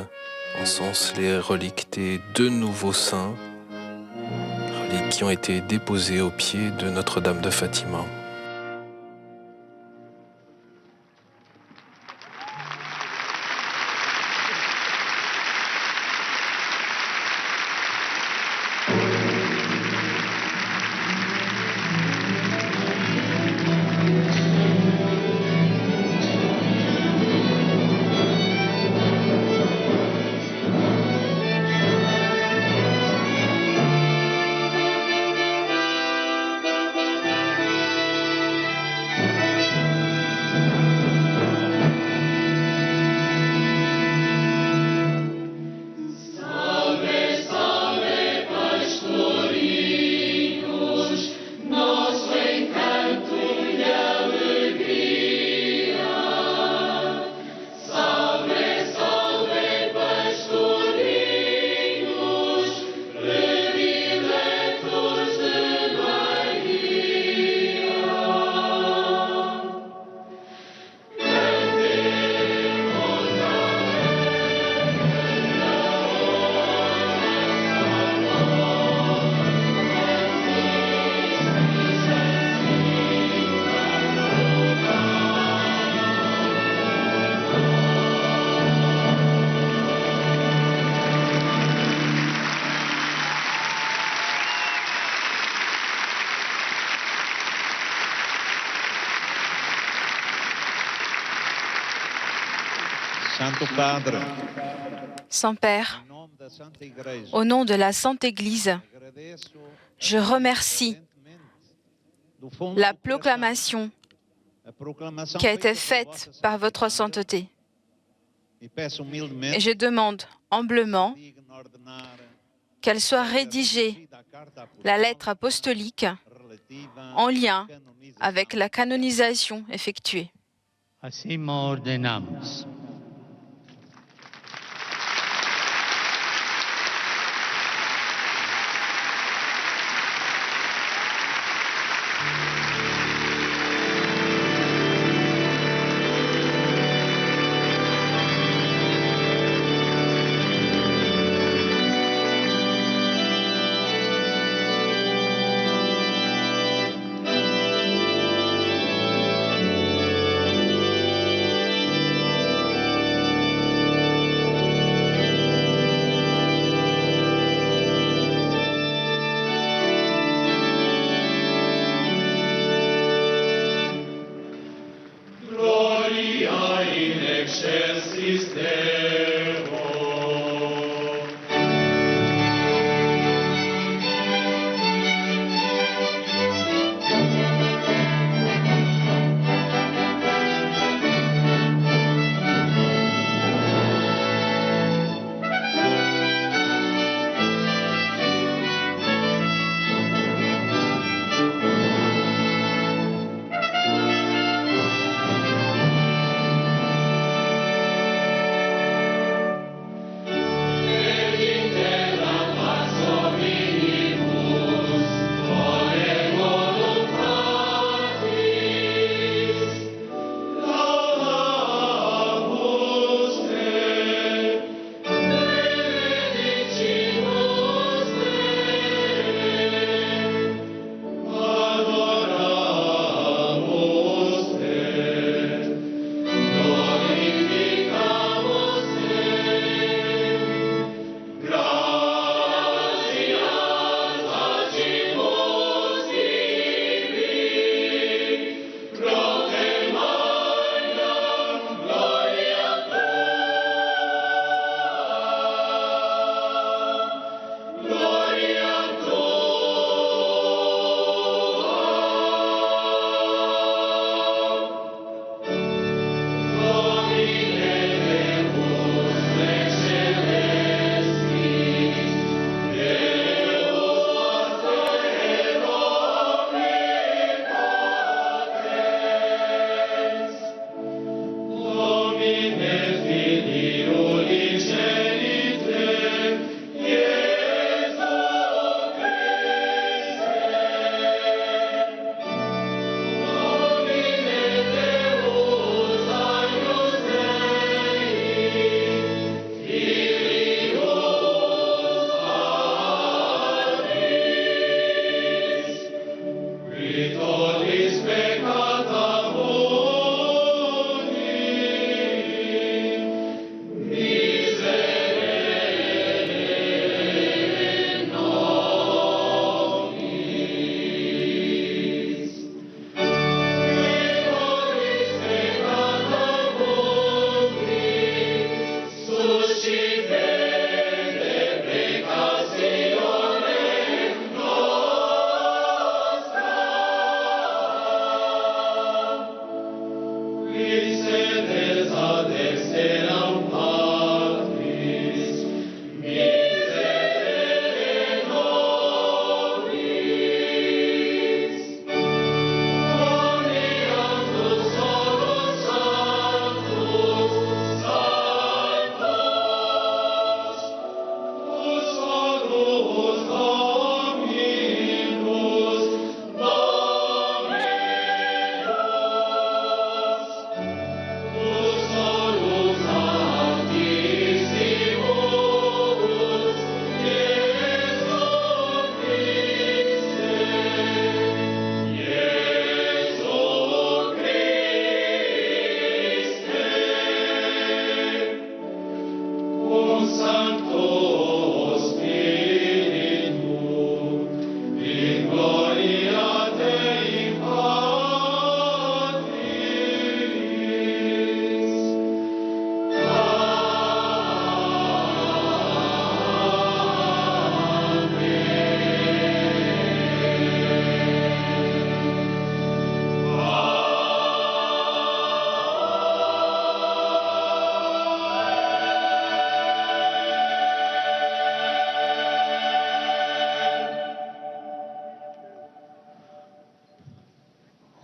encense les reliques des deux nouveaux saints, reliques qui ont été déposées au pied de Notre-Dame de Fatima. Saint Père, Au nom de la Sainte Église, je remercie la proclamation qui a été faite par votre sainteté. Et je demande humblement qu'elle soit rédigée, la lettre apostolique, en lien avec la canonisation effectuée. Assim ordenamos.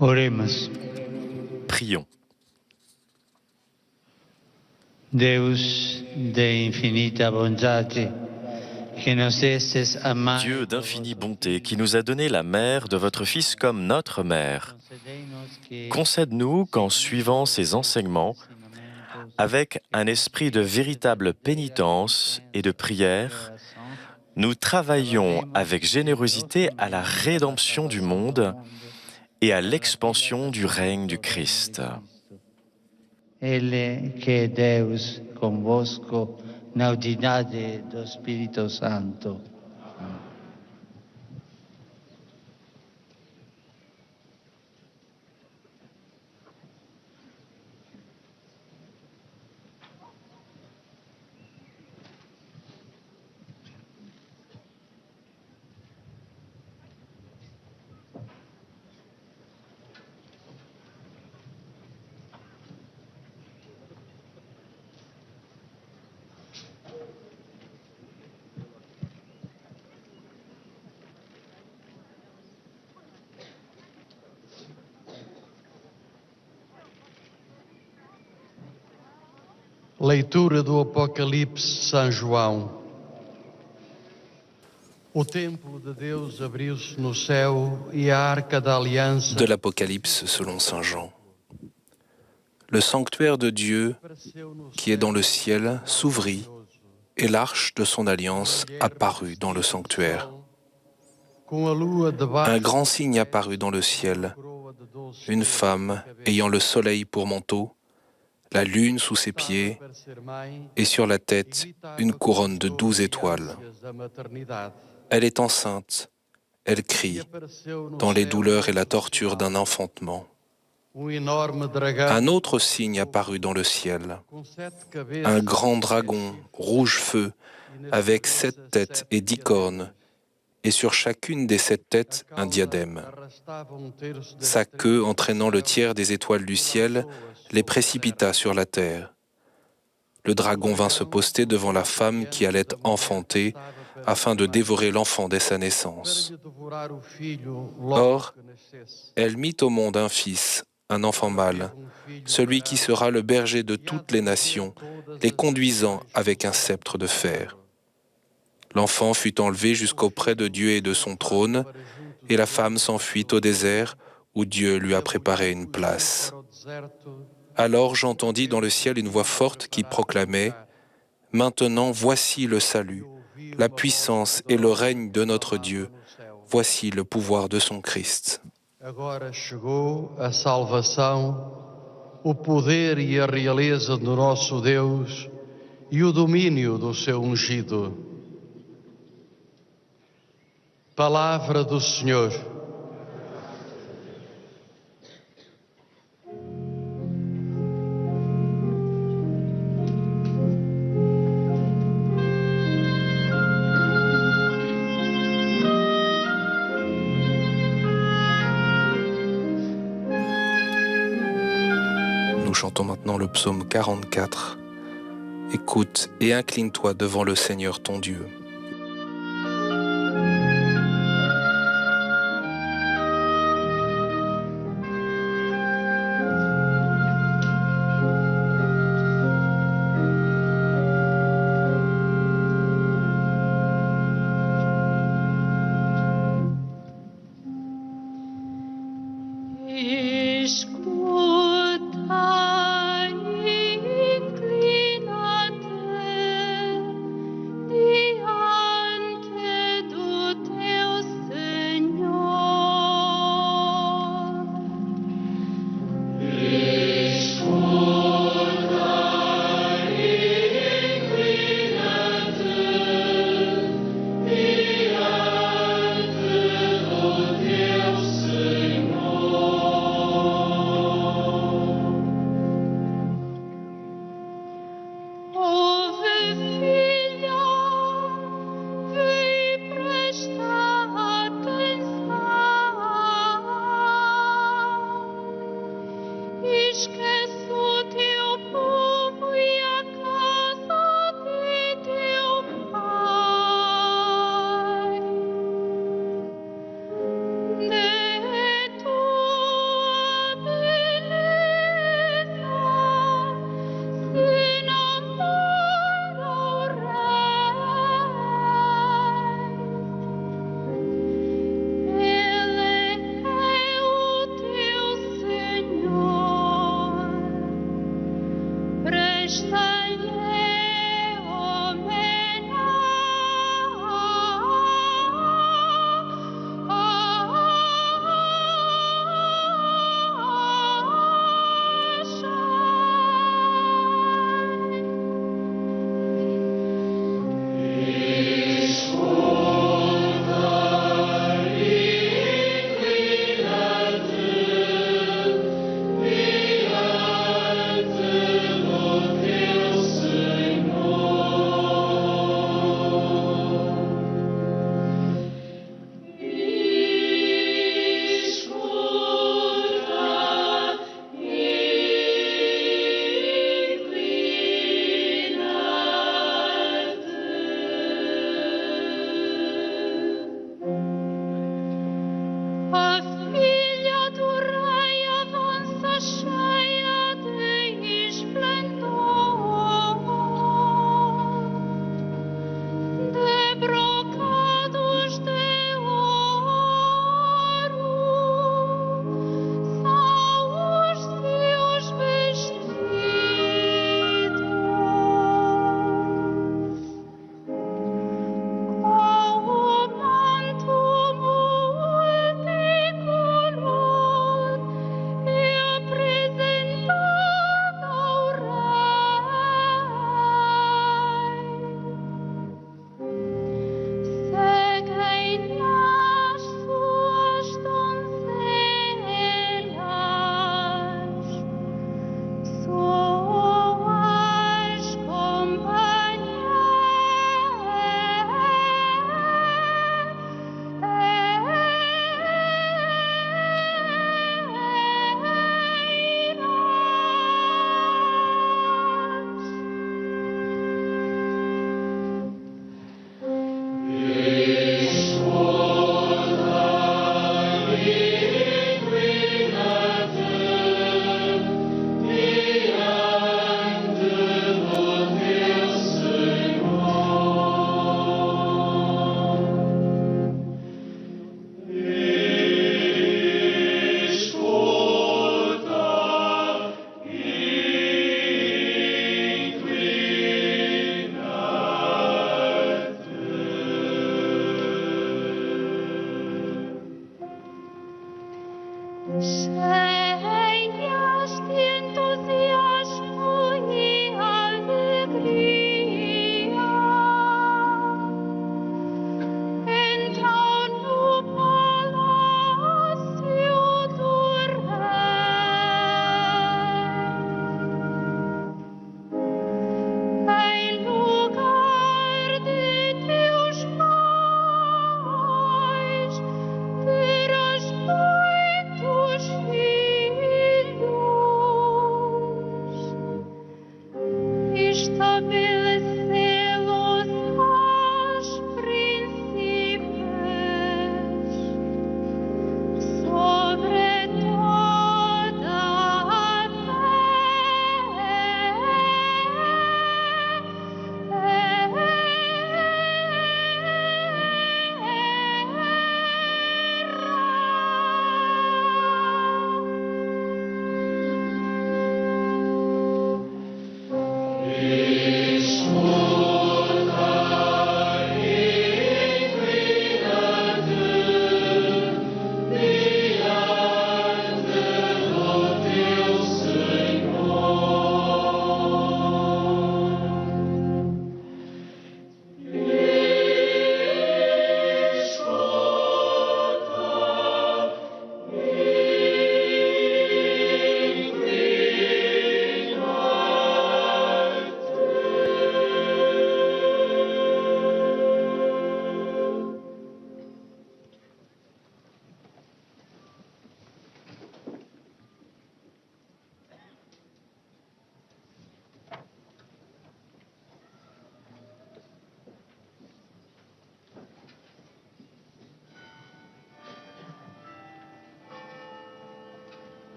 Oremos. Prions. Deus de infinita bondade, que nos destes amar. Dieu d'infinie bonté, qui nous a donné la mère de votre Fils comme notre mère, concède-nous qu'en suivant ses enseignements, avec un esprit de véritable pénitence et de prière, nous travaillons avec générosité à la rédemption du monde et à l'expansion du règne du Christ. Ele que é Deus convosco, na unidade do Espírito Santo. Leitura do Apocalipse São João. O templo de Deus abriu-se no céu e a arca da aliança. De l'Apocalypse selon Saint Jean. Le sanctuaire de Dieu qui est dans le ciel s'ouvrit et l'arche de son alliance apparut dans le sanctuaire. Un grand signe apparut dans le ciel, une femme ayant le soleil pour manteau, la lune sous ses pieds et sur la tête une couronne de 12 étoiles. Elle est enceinte, elle crie, dans les douleurs et la torture d'un enfantement. Un autre signe apparut dans le ciel, un grand dragon rouge feu avec 7 têtes et 10 cornes, et sur chacune des 7 têtes un diadème. Sa queue, entraînant le tiers des étoiles du ciel, les précipita sur la terre. Le dragon vint se poster devant la femme qui allait enfanter afin de dévorer l'enfant dès sa naissance. Or, elle mit au monde un fils, un enfant mâle, celui qui sera le berger de toutes les nations, les conduisant avec un sceptre de fer. L'enfant fut enlevé jusqu'auprès de Dieu et de son trône, et la femme s'enfuit au désert où Dieu lui a préparé une place. Alors j'entendis dans le ciel une voix forte qui proclamait « Maintenant voici le salut, la puissance et le règne de notre Dieu, voici le pouvoir de son Christ. » Agora chegou a salvação, o poder e a realeza do nosso Deus e o domínio do seu ungido. Palavra do Senhor. Nous chantons maintenant le psaume 44. Écoute et incline-toi devant le Seigneur ton Dieu.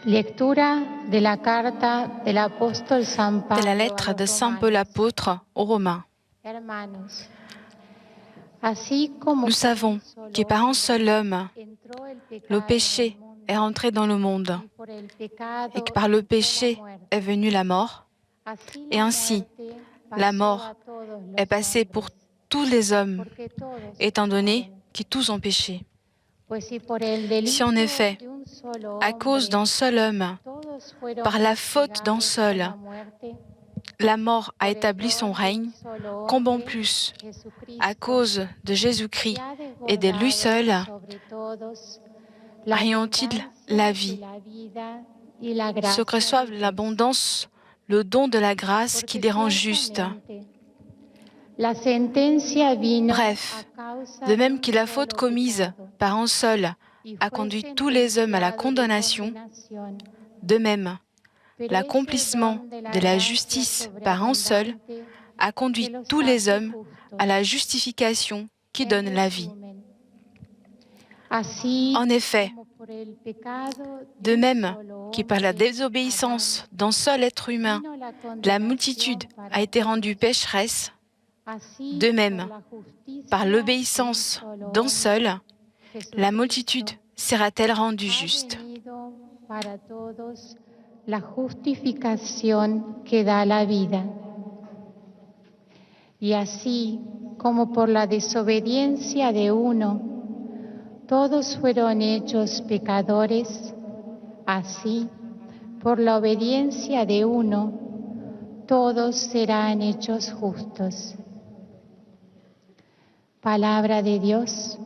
De la lettre de Saint Paul apôtre aux Romains. Nous savons que par un seul homme, le péché est entré dans le monde et que par le péché est venue la mort. Et ainsi, la mort est passée pour tous les hommes, étant donné que tous ont péché. Si en effet, à cause d'un seul homme, par la faute d'un seul, la mort a établi son règne, combien plus, à cause de Jésus-Christ et de lui seul, ayant-ils la vie, ceux qui reçoivent l'abondance, le don de la grâce qui les rend justes. Bref, de même que la faute commise par un seul a conduit tous les hommes à la condamnation, de même, l'accomplissement de la justice par un seul a conduit tous les hommes à la justification qui donne la vie. En effet, de même que par la désobéissance d'un seul être humain, la multitude a été rendue pécheresse, de même, par l'obéissance d'un seul, la multitude sera-t-elle rendue juste. La justificación que da la vida. Y así como por la desobediencia de uno, todos fueron hechos pecadores, así, por la obediencia de uno, todos serán hechos justos. Palabra de Dios.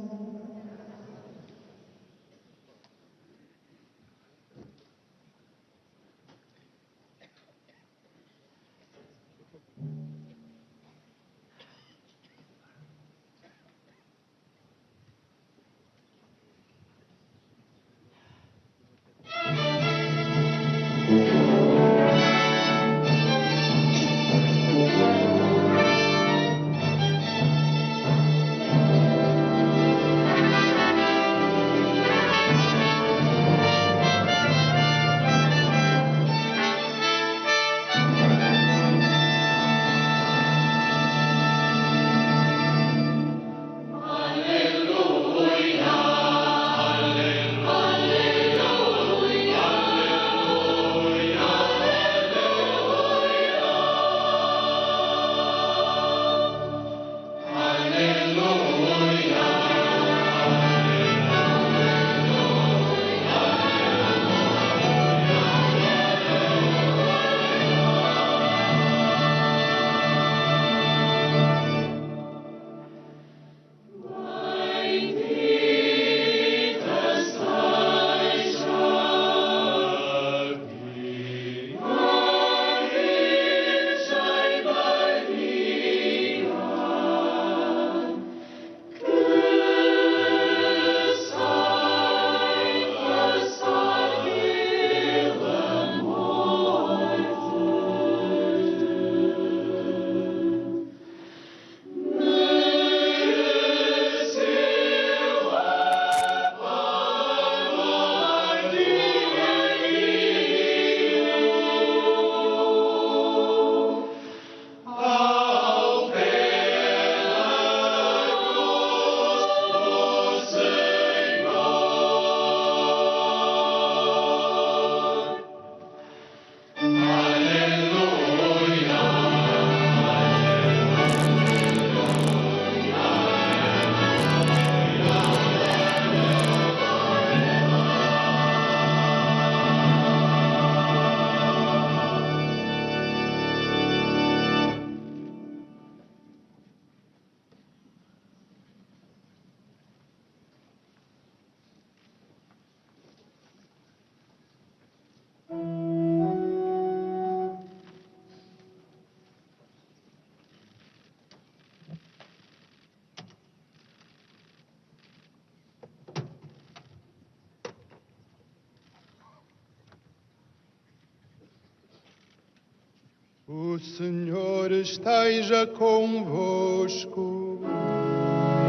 O Senhor esteja convosco.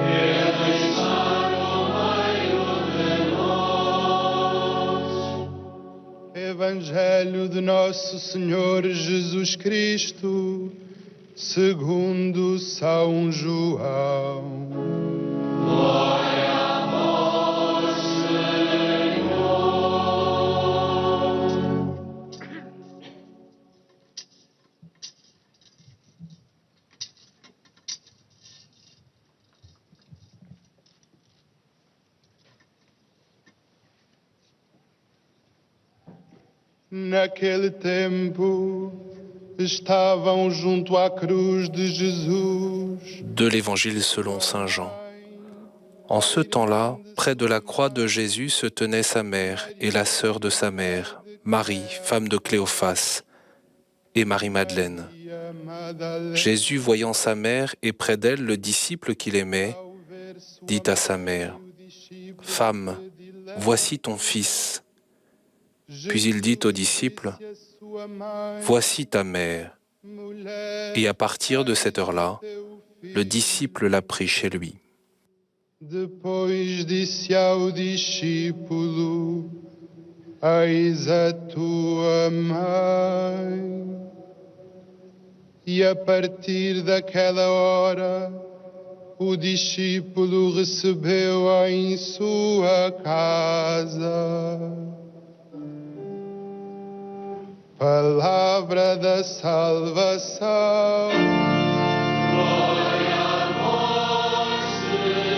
Ele está no meio de nós. Evangelho de Nosso Senhor Jesus Cristo, segundo São João. Glória a vós, Senhor. Naquele tempo, estavam junto à cruz de Jesus. De l'Évangile selon Saint Jean. En ce temps-là, près de la croix de Jésus se tenait sa mère et la sœur de sa mère, Marie, femme de Cléophas, et Marie-Madeleine. Jésus, voyant sa mère et près d'elle le disciple qu'il aimait, dit à sa mère, « Femme, voici ton fils. » Puis il dit au disciple, « Voici ta mère. » Et à partir de cette heure-là, le disciple l'a pris chez lui. Depois disse ao discípulo, eis a tua mãe. E a partir daquela hora, o discípulo recebeu-a em sua casa. Palavra da salvação. Glória a vós, Senhor.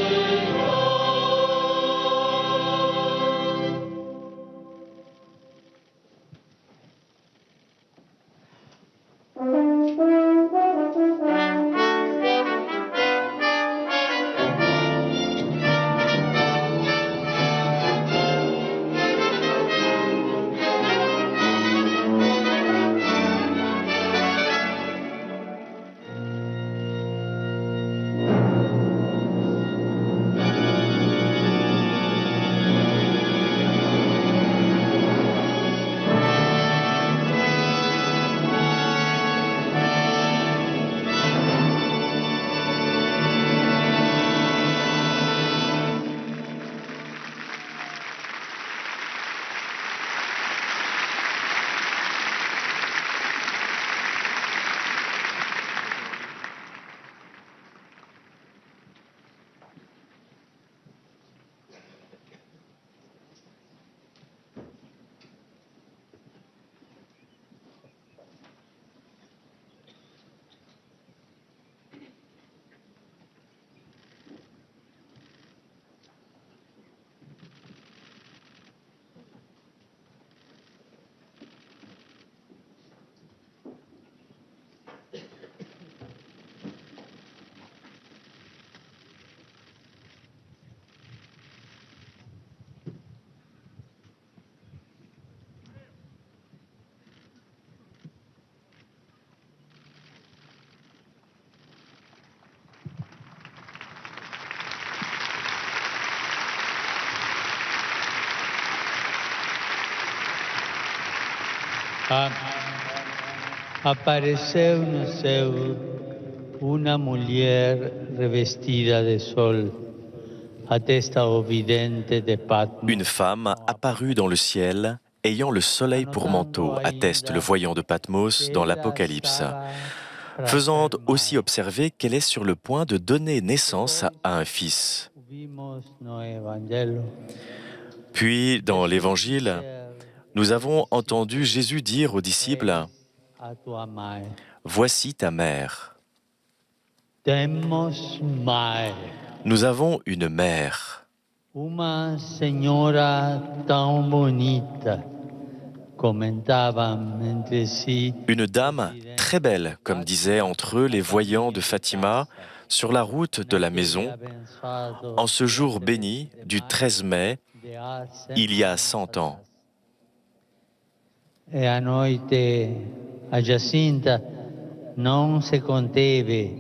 Apareceu no céu uma mulher revestida de sol, a testa ovidente de Patmos. Une femme apparut dans le ciel, ayant le soleil pour manteau, atteste le voyant de Patmos dans l'Apocalypse, faisant aussi observer qu'elle est sur le point de donner naissance à un fils. Puis, dans l'Évangile, nous avons entendu Jésus dire aux disciples, « Voici ta mère. » Nous avons une mère. Une dame très belle, comme disaient entre eux les voyants de Fatima, sur la route de la maison, en ce jour béni du 13 mai, il y a 100 ans. E a noite a Jacinta non se conteve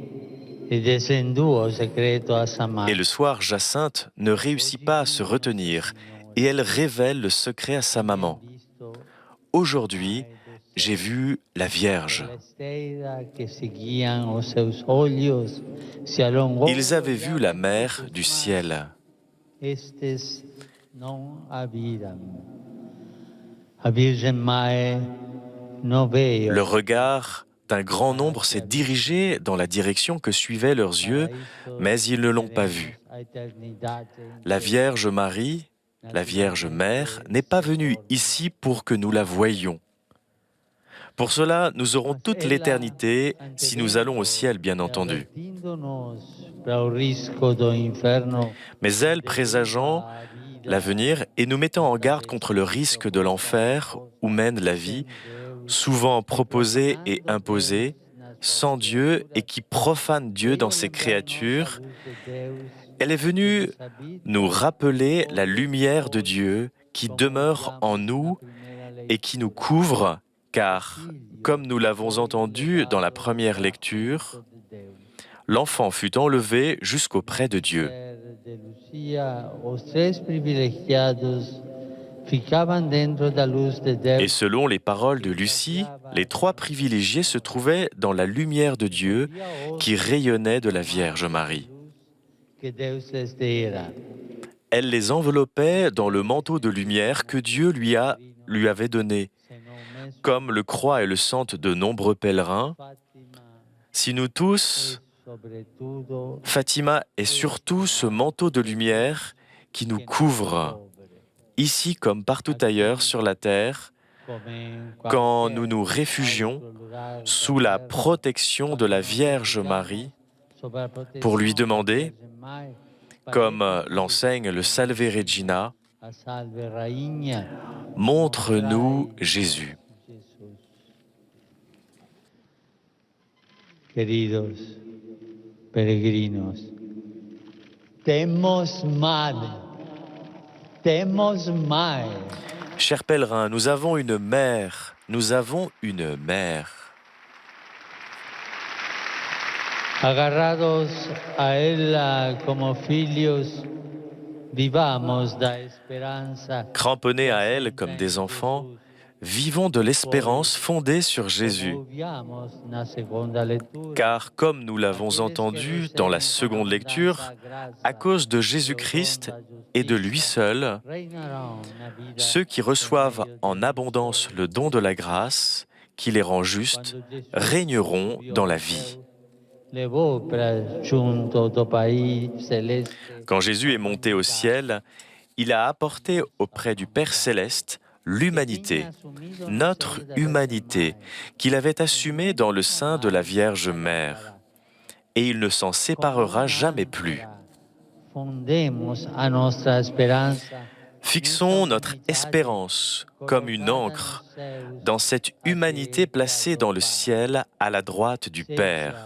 e descendeu ao secreto a sa mãe. Et le soir, Jacinthe ne réussit pas à se retenir et elle révèle le secret à sa maman. Aujourd'hui, j'ai vu la Vierge. Ils avaient vu la mer du ciel. Le regard d'un grand nombre s'est dirigé dans la direction que suivaient leurs yeux, mais ils ne l'ont pas vue. La Vierge Marie, la Vierge Mère, n'est pas venue ici pour que nous la voyions. Pour cela, nous aurons toute l'éternité si nous allons au ciel, bien entendu. Mais elle, présageant l'avenir et nous mettant en garde contre le risque de l'enfer où mène la vie, souvent proposée et imposée, sans Dieu et qui profane Dieu dans ses créatures, elle est venue nous rappeler la lumière de Dieu qui demeure en nous et qui nous couvre, car, comme nous l'avons entendu dans la première lecture, l'enfant fut enlevé jusqu'auprès de Dieu. Et selon les paroles de Lucie, les trois privilégiés se trouvaient dans la lumière de Dieu qui rayonnait de la Vierge Marie. Elle les enveloppait dans le manteau de lumière que Dieu lui avait donné. Comme le croient et le sentent de nombreux pèlerins, si nous tous, Fatima est surtout ce manteau de lumière qui nous couvre, ici comme partout ailleurs sur la terre, quand nous nous réfugions sous la protection de la Vierge Marie pour lui demander, comme l'enseigne le Salve Regina, « Montre-nous Jésus ». Queridos peregrinos, temos madre, temos mãe. Chers pèlerins, nous avons une mère, nous avons une mère. Agarrados a ella como filhos, vivamos da esperanza. Cramponnés à elle comme des enfants, vivons de l'espérance fondée sur Jésus. Car comme nous l'avons entendu dans la seconde lecture, à cause de Jésus-Christ et de lui seul, ceux qui reçoivent en abondance le don de la grâce, qui les rend justes, régneront dans la vie. Quand Jésus est monté au ciel, il a apporté auprès du Père céleste l'humanité, notre humanité, qu'il avait assumée dans le sein de la Vierge Mère. Et il ne s'en séparera jamais plus. Fixons notre espérance comme une ancre dans cette humanité placée dans le ciel à la droite du Père.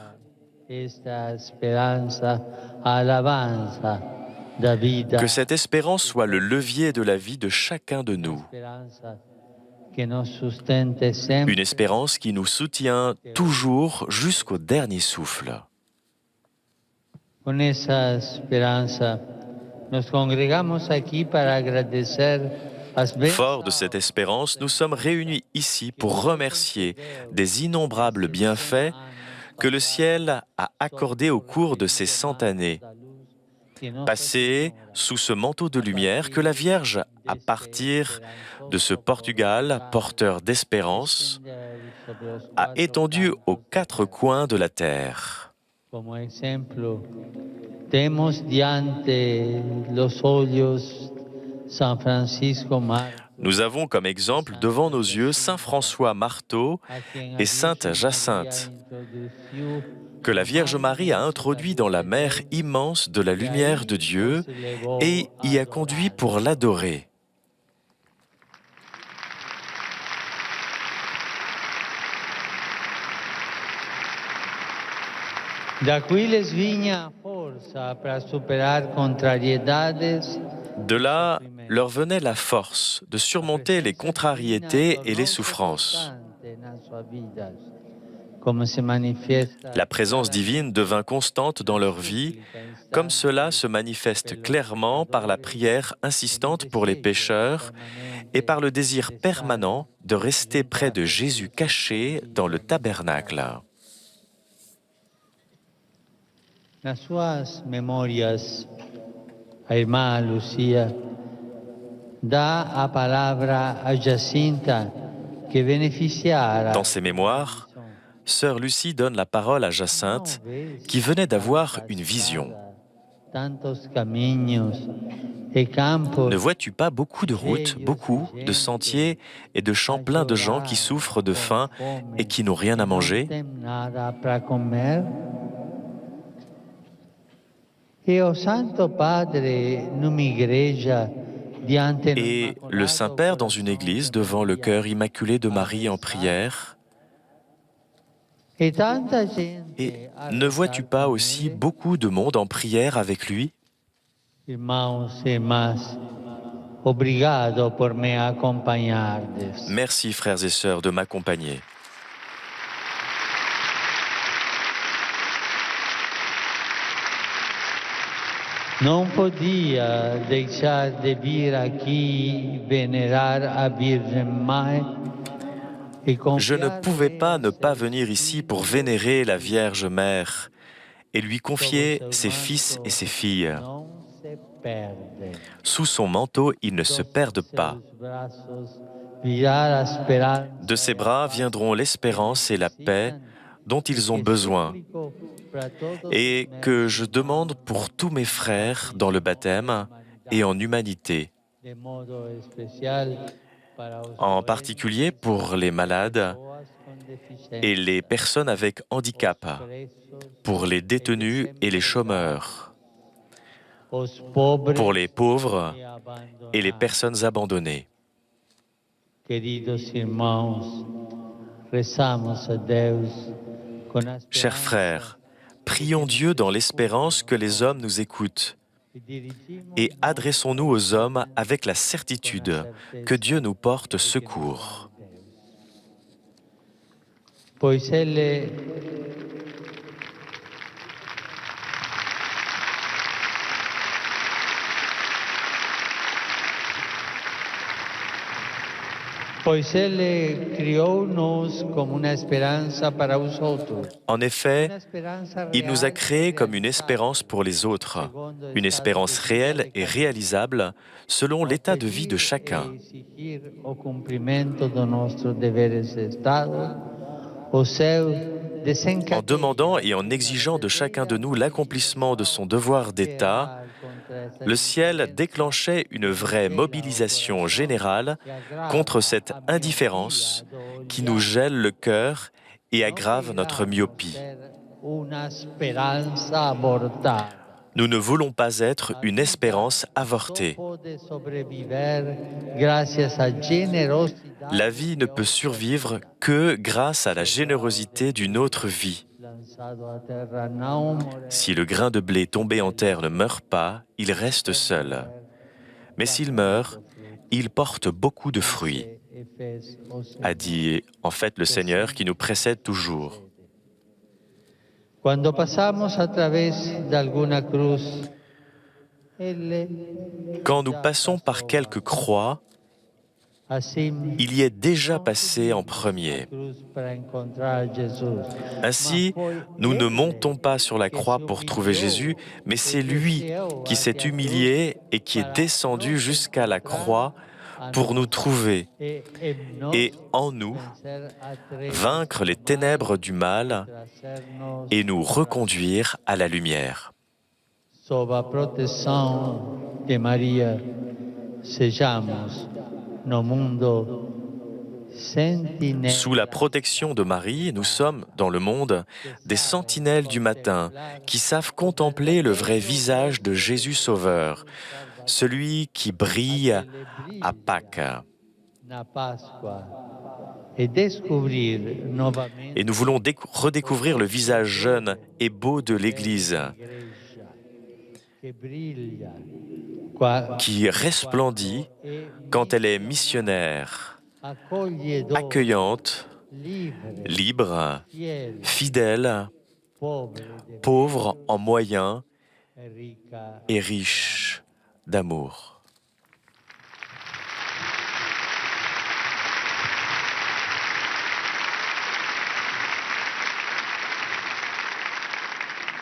Que cette espérance soit le levier de la vie de chacun de nous. Une espérance qui nous soutient toujours jusqu'au dernier souffle. Fort de cette espérance, nous sommes réunis ici pour remercier des innombrables bienfaits que le ciel a accordés au cours de ces 100 années. Passé sous ce manteau de lumière que la Vierge, à partir de ce Portugal porteur d'espérance, a étendu aux 4 coins de la terre. Nous avons comme exemple devant nos yeux Saint François Marteau et Sainte Jacinthe, que la Vierge Marie a introduit dans la mer immense de la lumière de Dieu et y a conduit pour l'adorer. De là, leur venait la force de surmonter les contrariétés et les souffrances. La présence divine devint constante dans leur vie, comme cela se manifeste clairement par la prière insistante pour les pécheurs et par le désir permanent de rester près de Jésus caché dans le tabernacle. Nas suas memorias, a irmã Lucia dá a palavra a Jacinta que beneficiara. Dans ses mémoires, Sœur Lucie donne la parole à Jacinthe qui venait d'avoir une vision. Ne vois-tu pas beaucoup de routes, beaucoup de sentiers et de champs pleins de gens qui souffrent de faim et qui n'ont rien à manger? Et le Saint-Père dans une église devant le cœur immaculé de Marie en prière. Et ne vois-tu pas aussi beaucoup de monde en prière avec lui? Merci frères et sœurs de m'accompagner. Non podia deixar de vir aqui venerar a Virgem Mãe. Je ne pouvais pas ne pas venir ici pour vénérer la Vierge Mère et lui confier ses fils et ses filles. Sous son manteau, ils ne se perdent pas. De ses bras viendront l'espérance et la paix dont ils ont besoin, et que je demande pour tous mes frères dans le baptême et en humanité, en particulier pour les malades et les personnes avec handicap, pour les détenus et les chômeurs, pour les pauvres et les personnes abandonnées. Chers frères, prions Dieu dans l'espérance que les hommes nous écoutent et adressons-nous aux hommes avec la certitude que Dieu nous porte secours. En effet, il nous a créés comme une espérance pour les autres, une espérance réelle et réalisable selon l'état de vie de chacun. En demandant et en exigeant de chacun de nous l'accomplissement de son devoir d'État, le ciel déclenchait une vraie mobilisation générale contre cette indifférence qui nous gèle le cœur et aggrave notre myopie. Nous ne voulons pas être une espérance avortée. La vie ne peut survivre que grâce à la générosité d'une autre vie. Si le grain de blé tombé en terre ne meurt pas, il reste seul. Mais s'il meurt, il porte beaucoup de fruits, a dit en fait le Seigneur qui nous précède toujours. Quand nous passons par quelques croix, il y est déjà passé en premier. Ainsi, nous ne montons pas sur la croix pour trouver Jésus, mais c'est lui qui s'est humilié et qui est descendu jusqu'à la croix pour nous trouver et en nous vaincre les ténèbres du mal et nous reconduire à la lumière. Sous la protection de Marie, nous sommes, dans le monde, des sentinelles du matin qui savent contempler le vrai visage de Jésus Sauveur, celui qui brille à Pâques. Et nous voulons redécouvrir le visage jeune et beau de l'Église, qui resplendit quand elle est missionnaire, accueillante libre, fidèle, pauvre en moyens et riche d'amour.